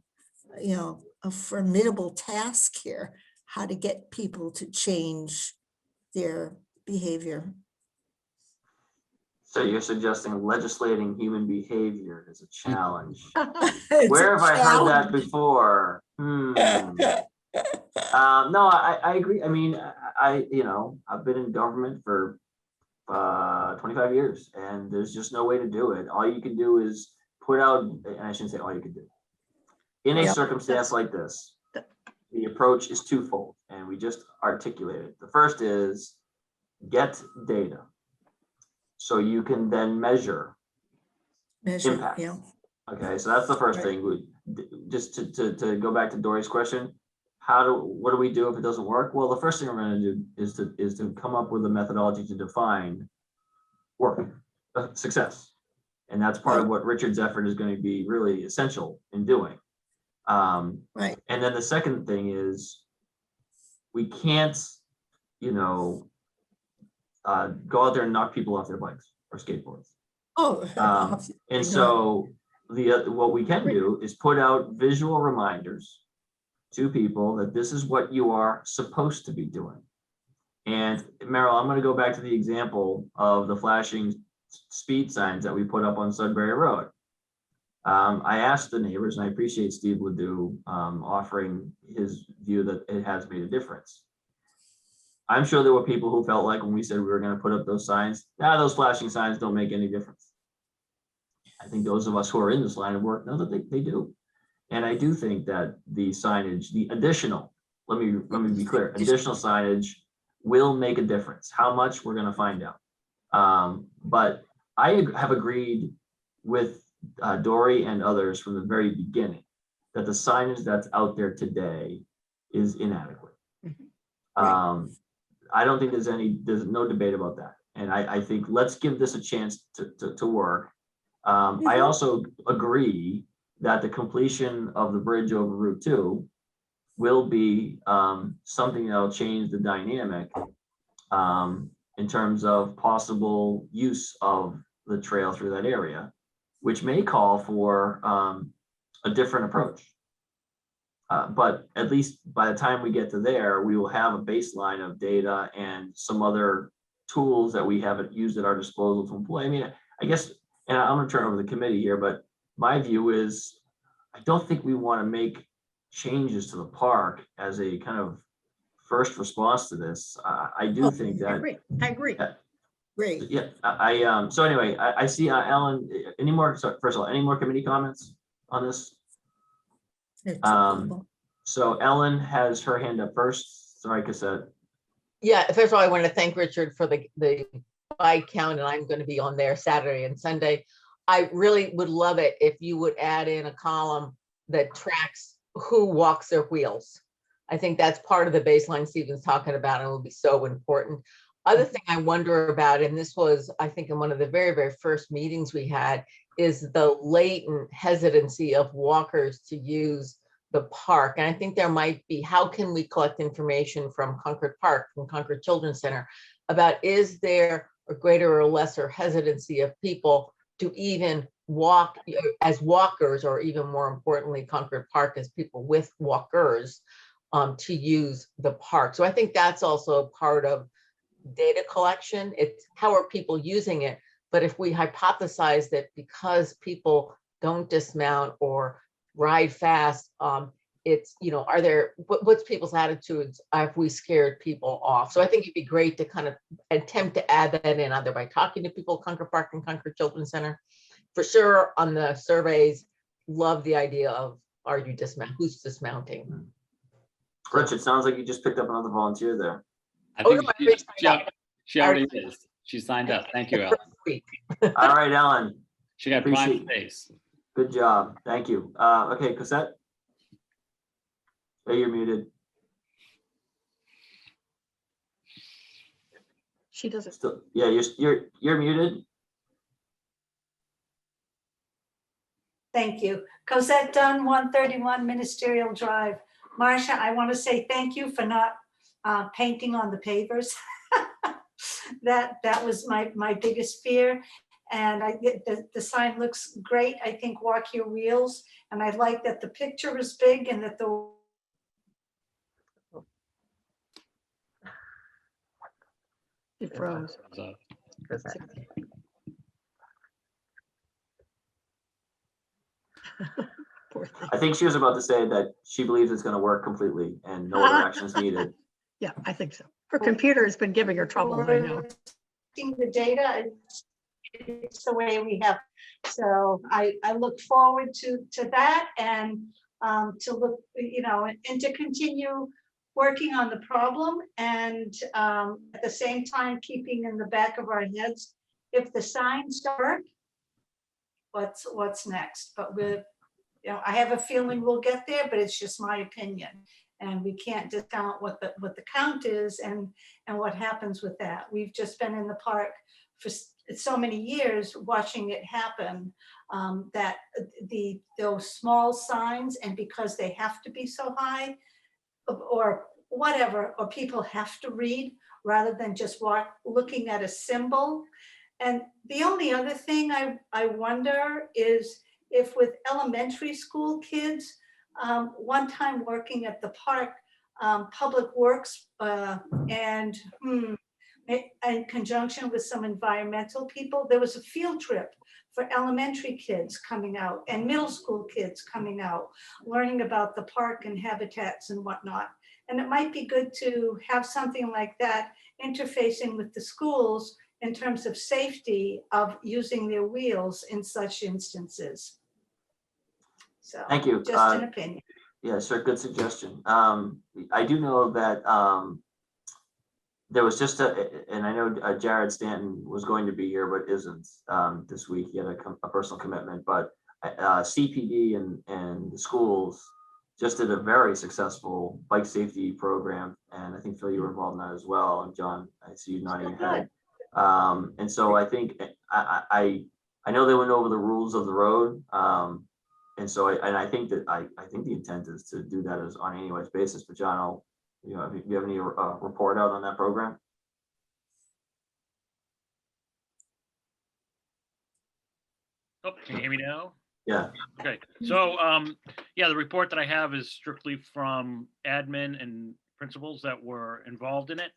formidable task here, how to get people to change their behavior. So you're suggesting legislating human behavior is a challenge. It's Where a have I heard that challenge. before? No, I agree. I mean, I've been in government for 25 years, and there's just no way to do it. All you can do is put out, and I shouldn't say all you can do. In a Yeah. circumstance like this, the approach is twofold, and we just articulated. The first is get data, so you can then measure Measure, impact. yeah. Okay, so that's the first Right. thing. Just to go back to Dory's question, what do we do if it doesn't work? Well, the first thing we're going to do is to come up with a methodology to define work, success, and that's part of what Richard's effort is going to be really essential in doing. Right. And then the second thing is we can't, go out there and knock people off their bikes or skateboards. Oh. And so what we can do is put out visual reminders to people that this is what you are supposed to be doing. And Meryl, I'm going to go back to the example of the flashing speed signs that we put up on Sudbury Road. I asked the neighbors, and I appreciate Steve Ledoux offering his view that it has made a difference. I'm sure there were people who felt like when we said we were going to put up those signs, those flashing signs don't make any difference. I think those of us who are in this line of work know that they do. And I do think that the signage, the additional, let me be clear, additional signage will make a difference. How much, we're going to find out. But I have agreed with Dory and others from the very beginning that the signage that's out there today is inadequate. Right. I don't think there's no debate about that. And I think let's give this a chance to work. I also agree that the completion of the bridge over Route 2 will be something that'll change the dynamic in terms of possible use of the trail through that area, which may call for a different approach. But at least by the time we get to there, we will have a baseline of data and some other tools that we haven't used at our disposal to employ. I mean, I guess, and I'm going to turn over the committee here, but my view is I don't think we want to make changes to the park as a kind of first response to this. I do think that. I agree. Great. Yeah, so anyway, I see Ellen, first of all, any more committee comments on this? So Ellen has her hand up first. Sorry, Cassette. Yeah, first of all, I want to thank Richard for the bike count, and I'm going to be on there Saturday and Sunday. I really would love it if you would add in a column that tracks who walks their wheels. I think that's part of the baseline Stephen's talking about, and it will be so important. Other thing I wonder about, and this was, I think, in one of the very, very first meetings we had, is the latent hesitancy of walkers to use the park. And I think there might be, how can we collect information from Concord Park, from Concord Children's Center, about is there a greater or lesser hesitancy of people to even walk as walkers, or even more importantly, Concord Park as people with walkers, to use the park. So I think that's also part of data collection. It's how are people using it? But if we hypothesize that because people don't dismount or ride fast, it's, you know, are there, what's people's attitudes? Have we scared people off? So I think it'd be great to kind of attempt to add that in, either by talking to people at Concord Park and Concord Children's Center. For sure, on the surveys, love the idea of, are you who's dismounting? Rich, it sounds like you just picked up another volunteer there. I Oh, think no, I already signed up. she already is. She signed up. Thank you, Ellen. All right, Ellen, She got prime Appreciate- space. good job. Thank you. Okay, Cosette? Hey, you're muted. She doesn't. Still, yeah, you're muted. Thank you. Cosette Dunn, 131 Ministerial Drive. Marcia, I want to say thank you for not painting on the pavers. That was my biggest fear. And the sign looks great. I think walk your wheels. And I like that the picture is big and that the It froze. So, Poor thing. I think she was about to say that she believes it's going to work completely and no other actions needed. Yeah, I think so. Her computer has been giving her troubles, I know. seeing the data, it's the way we have. So I look forward to that, and to look, you know, and to continue working on the problem, and at the same time keeping in the back of our heads, if the signs start, what's next? But we're, you know, I have a feeling we'll get there, but it's just my opinion, and we can't discount what the count is and what happens with that. We've just been in the park for so many years watching it happen, that those small signs, and because they have to be so high or whatever, or people have to read rather than just looking at a symbol. And the only other thing I wonder is if with elementary school kids, one time working at the park, Public Works, and in conjunction with some environmental people, there was a field trip for elementary kids coming out and middle school kids coming out, learning about the park and habitats and whatnot. And it might be good to have something like that interfacing with the schools in terms of safety of using their wheels in such instances. So, Thank you. just an opinion. Yeah, sure, good suggestion. I do know that there was just and I know Jared Stanton was going to be here, but isn't this week. He had a personal commitment, but CPD and the schools just did a very successful bike safety program. And I think, Phil, you were involved in that as well. And John, I see you nodding your head. And so I think I know they went over the rules of the road. And so I think that I think the intent is to do that as on an annual basis. But John, you know, if you have any report out on that program? Oh, can you hear me now? Yeah. Okay, so, yeah, the report that I have is strictly from admin and principals that were involved in it,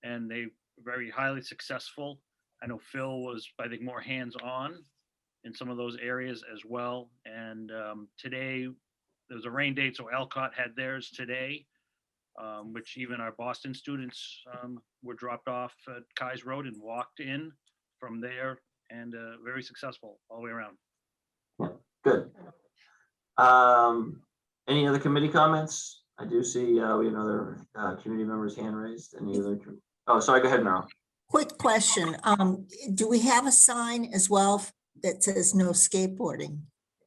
and they were very highly successful. I know Phil was, I think, more hands-on in some of those areas as well. And today, there was a rain date, so Alcott had theirs today, which even our Boston students were dropped off at Kai's Road and walked in from there, and very successful all the way around. Good. Any other committee comments? I do see we have another committee member's hand raised. Any other? Oh, sorry. Go ahead, Meryl. quick question. Do we have a sign as well that says no skateboarding?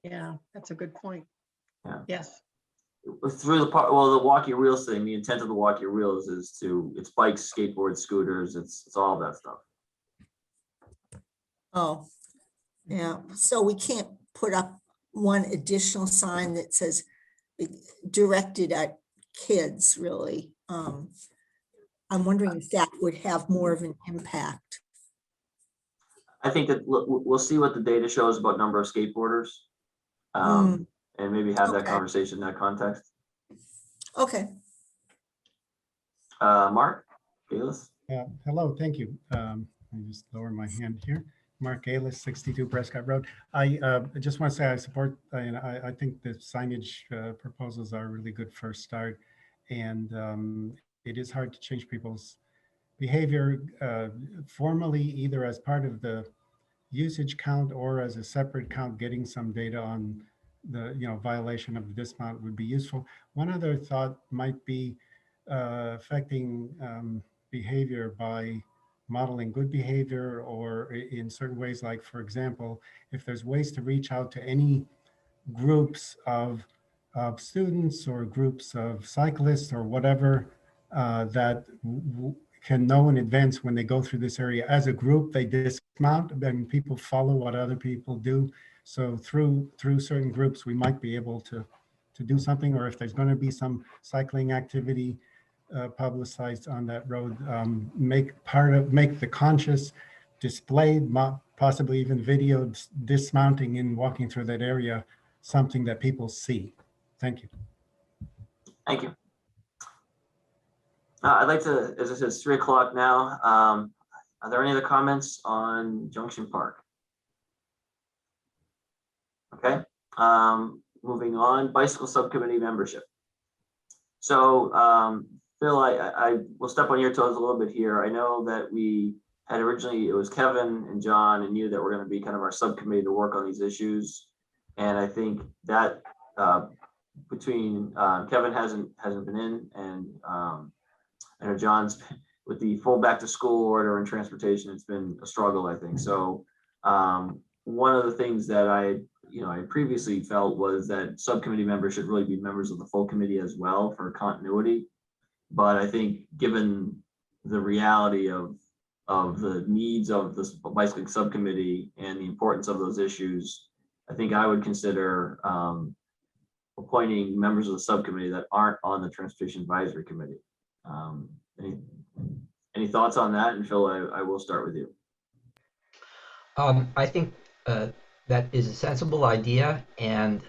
Yeah, that's a good point. Yeah. Yes. Through the part, well, the walk your reels thing, the intent of the walk your reels is it's bikes, skateboards, scooters, it's all that stuff. Oh, yeah. So we can't put up one additional sign that says directed at kids, really. I'm wondering if that would have more of an impact. I think that we'll see what the data shows about number of skateboarders. And maybe have that Okay. conversation in that context. Okay. Mark, Galis? Hello, thank you. Let me just lower my hand here. Mark Galis, 62 Prescott Road. I just want to say I support, I think the signage proposals are a really good first start. And it is hard to change people's behavior formally, either as part of the usage count or as a separate count. Getting some data on the violation of the dismount would be useful. One other thought might be affecting behavior by modeling good behavior, or in certain ways, like, for example, if there's ways to reach out to any groups of students or groups of cyclists or whatever that can know in advance when they go through this area as a group, they dismount, then people follow what other people do. So through certain groups, we might be able to do something, or if there's going to be some cycling activity publicized on that road, make the conscious display, possibly even video dismounting and walking through that area, something that people see. Thank you. Thank you. I'd like to, as I said, it's 3 o'clock now. Are there any other comments on Junction Park? Okay, moving on, bicycle subcommittee membership. So Phil, I will step on your toes a little bit here. I know that we had originally, it was Kevin and John and you that were going to be kind of our subcommittee to work on these issues. And I think that between Kevin hasn't been in, and I know John's with the full back to school order and transportation, it's been a struggle, I think. So one of the things that I previously felt was that subcommittee members should really be members of the full committee as well for continuity. But I think given the reality of the needs of this bicycling subcommittee and the importance of those issues, I think I would consider appointing members of the subcommittee that aren't on the Transportation Advisory Committee. Any thoughts on that? And Phil, I will start with you. I think that is a sensible idea. And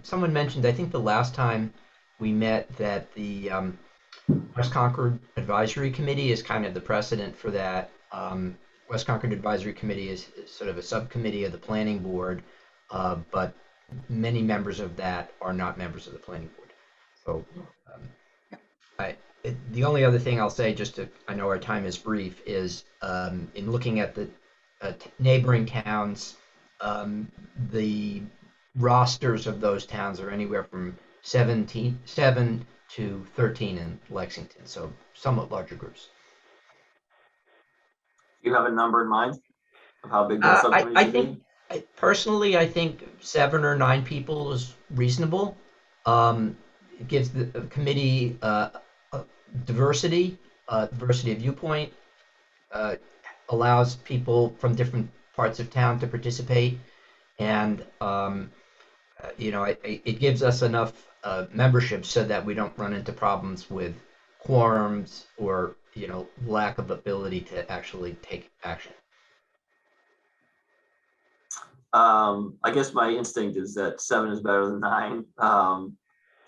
someone mentioned, I think the last time we met, that the West Concord Advisory Committee is kind of the precedent for that. West Concord Advisory Committee is sort of a subcommittee of the planning board, but many members of that are not members of the planning board. So the only other thing I'll say, I know our time is brief, is in looking at the neighboring towns, the rosters of those towns are anywhere from 7 to 13 in Lexington, so somewhat larger groups. Do you have a number in mind of how big that subcommittee should be? Personally, I think 7 or 9 people is reasonable. It gives the committee diversity of viewpoint, allows people from different parts of town to participate, and it gives us enough membership so that we don't run into problems with quorums or lack of ability to actually take action. I guess my instinct is that 7 is better than 9,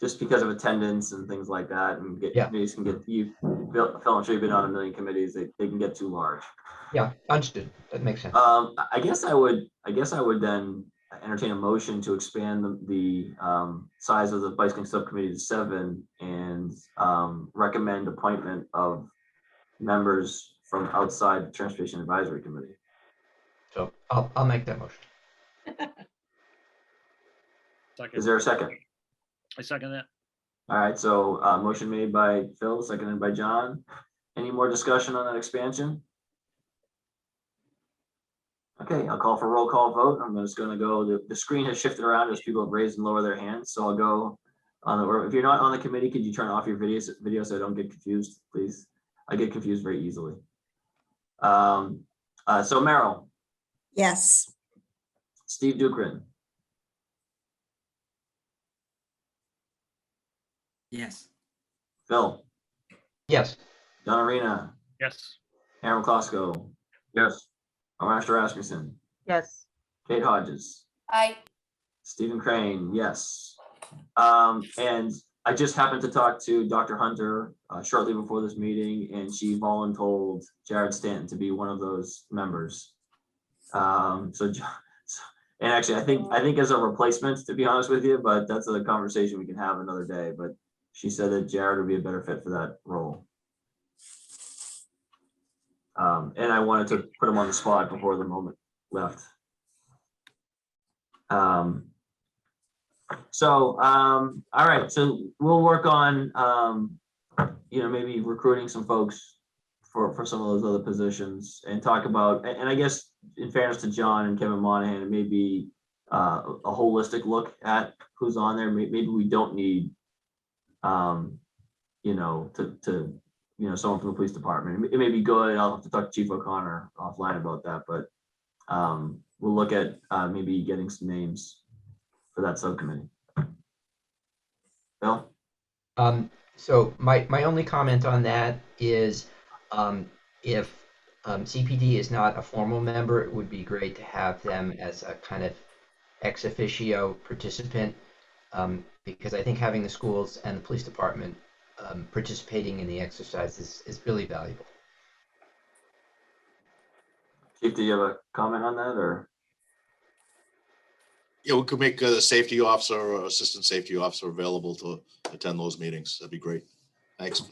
just because of attendance and things like that. And committees can get, Phil, I'm sure you've been on a million committees, they can get too large. Yeah, understood. That makes sense. I guess I would then entertain a motion to expand the size of the bicycling subcommittee to 7 and recommend appointment of members from outside the Transportation Advisory Committee. So I'll make that motion. Second. Is there a second? I second that. All right, so motion made by Phil, seconded by John. Any more discussion on that expansion? Okay, I'll call for roll call vote. I'm just gonna go, the screen has shifted around as people have raised and lowered their hands, so I'll go on the, or if you're not on the committee, could you turn off your video so I don't get confused, please? I get confused very easily. So Meryl, Yes. Steve Dukrin, Yes. Phil, Yes. John Arena, Yes. Aaron Klosko, Yes. Master Rasmussen, Yes. Kate Hodges, Aye. Stephen Crane, yes. And I just happened to talk to Dr. Hunter shortly before this meeting, and she voluntold Jared Stanton to be one of those members. And actually, I think as a replacement, to be honest with you, but that's a conversation we can have another day. But she said that Jared would be a better fit for that role. And I wanted to put him on the spot before the moment left. All right, so we'll work on, maybe recruiting some folks for some of those other positions and talk about, and I guess in fairness to John and Kevin Monahan, it may be a holistic look at who's on there. Maybe we don't need, someone from the police department. It may be good. I'll have to talk to Chief O'Connor offline about that, but we'll look at maybe getting some names for that subcommittee. Bill? So my only comment on that is if CPD is not a formal member, it would be great to have them as a kind of ex officio participant, because I think having the schools and the police department participating in the exercise is really valuable. Chief, do you have a comment on that, or? Yeah, we could make a safety officer or assistant safety officer available to attend those meetings. That'd be great. Thanks.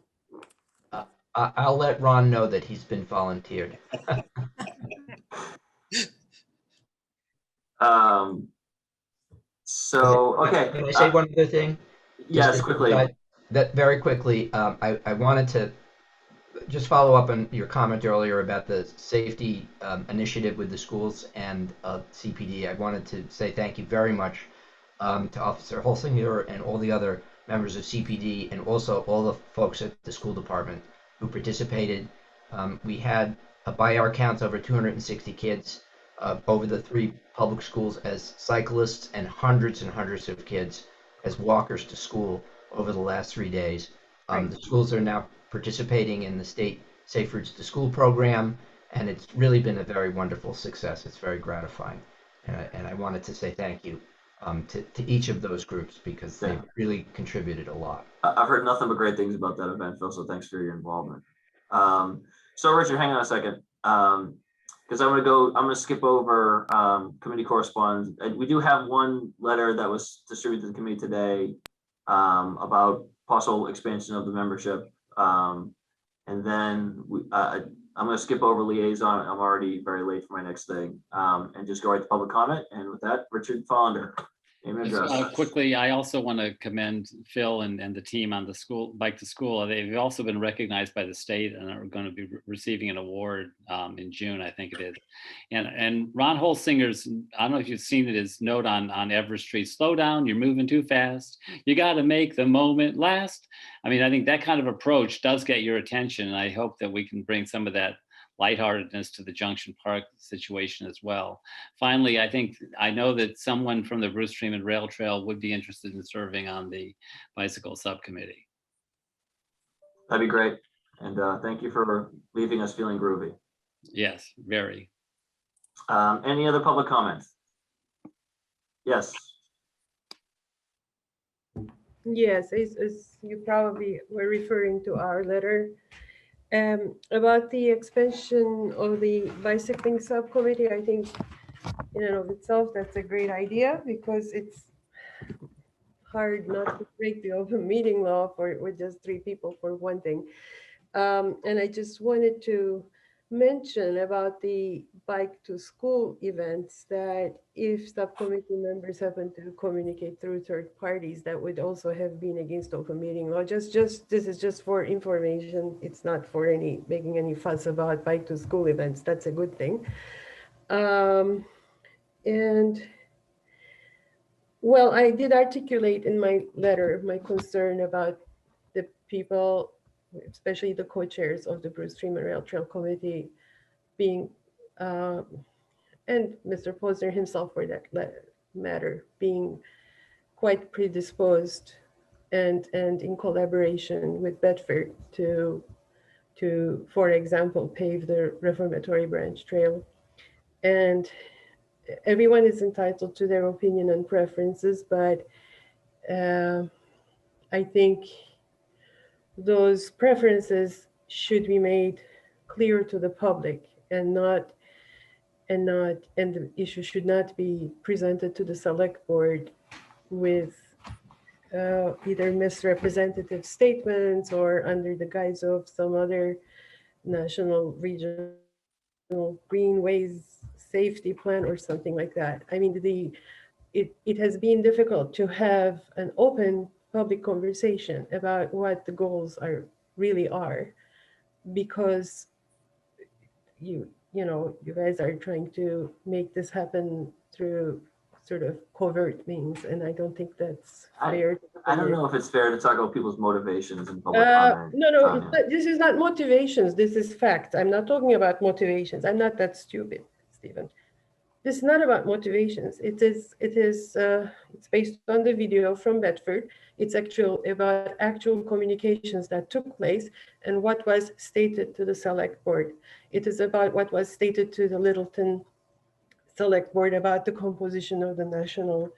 I'll let Ron know that he's been volunteered. Okay. Can I say one other thing? Yes, quickly. That very quickly, I wanted to just follow up on your comment earlier about the safety initiative with the schools and CPD. I wanted to say thank you very much to Officer Holsinger and all the other members of CPD, and also all the folks at the school department who participated. We had, by our counts, over 260 kids over the 3 public schools as cyclists, and hundreds of kids as walkers to school over the last 3 days. The schools are now participating in the state Safe Routes to School program, and it's really been a very wonderful success. It's very gratifying, and I wanted to say thank you to each of those groups, because they really contributed a lot. I've heard nothing but great things about that event, Phil, so thanks for your involvement. So Richard, hang on a second, because I'm gonna skip over committee correspondence. We do have one letter that was distributed to the committee today about possible expansion of the membership. And then I'm going to skip over liaison. I'm already very late for my next thing, and just go right to public comment. And with that, Richard Follander, name and address. Quickly, I also want to commend Phil and the team on the school Bike to School. They've also been recognized by the state and are going to be receiving an award in June, I think it is. And Ron Holsinger's, I don't know if you've seen it, his note on Everett Street: slow down, you're moving too fast. You got to make the moment last. I mean, I think that kind of approach does get your attention, and I hope that we can bring some of that lightheartedness to the Junction Park situation as well. Finally, I know that someone from the Bruce Freeman Rail Trail would be interested in serving on the bicycle subcommittee. That'd be great. And thank you for leaving us feeling groovy. Yes, very. Any other public comments? Yes. Yes, as you probably were referring to our letter about the expansion of the bicycling subcommittee. I think in and of itself, that's a great idea, because it's hard not to break the open meeting law with just 3 people, for one thing. And I just wanted to mention about the Bike to School events, that if subcommittee members happen to communicate through third parties, that would also have been against open meeting law. This is just for information. It's not for making any fuss about Bike to School events. That's a good thing. And well, I did articulate in my letter my concern about the people, especially the co-chairs of the Bruce Freeman Rail Trail Committee being, and Mr. Posner himself for that matter, being quite predisposed and in collaboration with Bedford to, for example, pave the Reformatory Branch Trail. And everyone is entitled to their opinion and preferences, but I think those preferences should be made clear to the public and the issue should not be presented to the select board with either misrepresentative statements or under the guise of some other national regional greenways safety plan or something like that. I mean, it has been difficult to have an open public conversation about what the goals really are, because you guys are trying to make this happen through sort of covert means, and I don't think that's fair. I don't know if it's fair to talk about people's motivations in public comment. No, this is not motivations. This is fact. I'm not talking about motivations. I'm not that stupid, Stephen. This is not about motivations. It's based on the video from Bedford. It's about actual communications that took place and what was stated to the select board. It is about what was stated to the Littleton select board about the composition of the national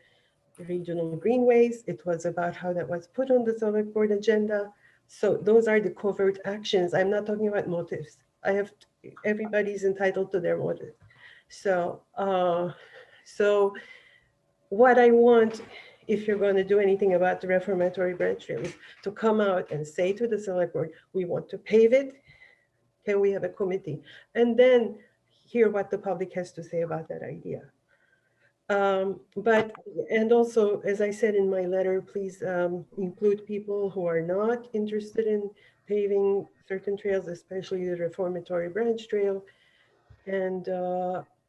regional greenways. It was about how that was put on the select board agenda. So those are the covert actions. I'm not talking about motives. Everybody's entitled to their motive. So what I want, if you're going to do anything about the Reformatory Branch Trail, is to come out and say to the select board, we want to pave it. Can we have a committee? And then hear what the public has to say about that idea. And also, as I said in my letter, please include people who are not interested in paving certain trails, especially the Reformatory Branch Trail. And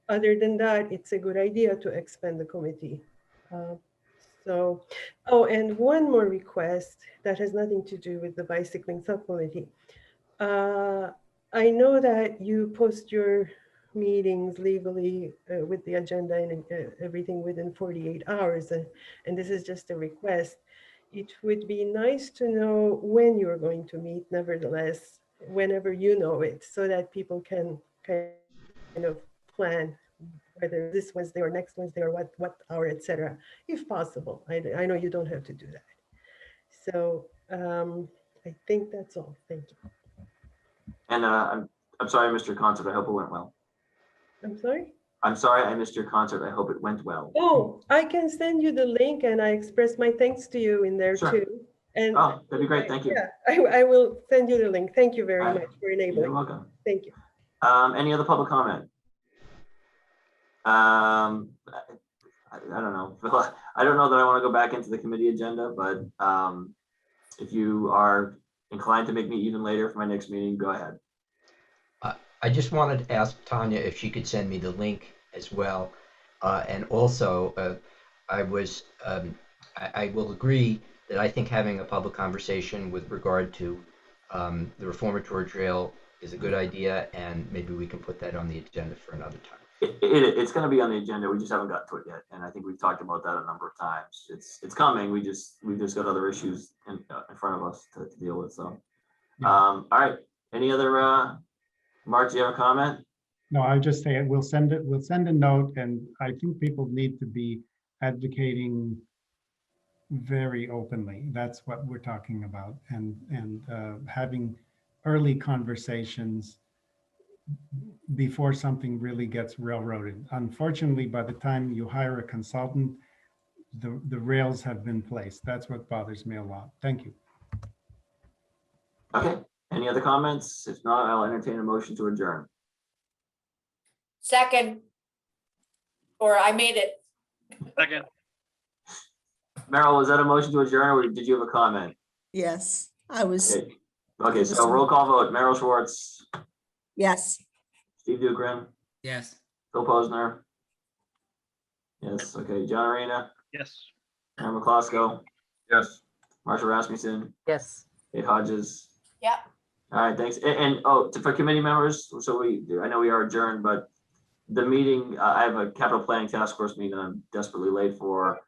other than that, it's a good idea to expand the committee. And one more request that has nothing to do with the bicycling subcommittee. I know that you post your meetings legally with the agenda and everything within 48 hours. And this is just a request. It would be nice to know when you're going to meet, nevertheless, whenever you know it, so that people can kind of plan whether this Wednesday or next Wednesday or what hour, etc., if possible. I know you don't have to do that. So I think that's all. Thank you. And I'm sorry I missed your concert. I hope it went well. I'm sorry? I'm sorry I missed your concert. I hope it went well. Oh, I can send you the link and I express my thanks to you in there too. And that'd be great. Thank you. Yeah, I will send you the link. Thank you very much for enabling. You're welcome. Thank you. Any other public comment? I don't know. I don't know that I want to go back into the committee agenda, but if you are inclined to make me even later for my next meeting, go ahead. I just wanted to ask Tanya if she could send me the link as well. And also, I will agree that I think having a public conversation with regard to the Reformatory Trail is a good idea, and maybe we can put that on the agenda for another time. It's going to be on the agenda. We just haven't gotten to it yet, and I think we've talked about that a number of times. It's coming. We've just got other issues in front of us to deal with. So, all right. Any other? Mark, do you have a comment? No, I just say we'll send a note, and I think people need to be advocating very openly. That's what we're talking about, and having early conversations before something really gets railroaded. Unfortunately, by the time you hire a consultant, the rails have been placed. That's what bothers me a lot. Thank you. Okay. Any other comments? If not, I'll entertain a motion to adjourn. Second. Or I made it. Second. Meryl, was that a motion to adjourn, or did you have a comment? Yes, I was. Okay, so roll call vote. Meryl Schwartz. Yes. Steve Duggan. Yes. Bill Posner. Yes, okay, John Arena, Yes. Aaron McCloskey, Yes. Marsha Rasmussen, Yes. Kate Hodges. Yep. All right, thanks. For committee members, so I know we are adjourned, but the meeting, I have a capital planning task force meeting that I'm desperately late for.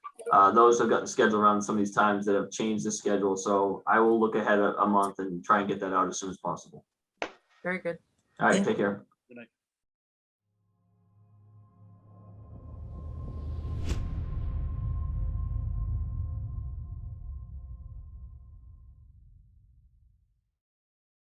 Those have gotten scheduled around some of these times that have changed the schedule, so I will look ahead a month and try and get that out as soon as possible. Very good. All right, Thank take care.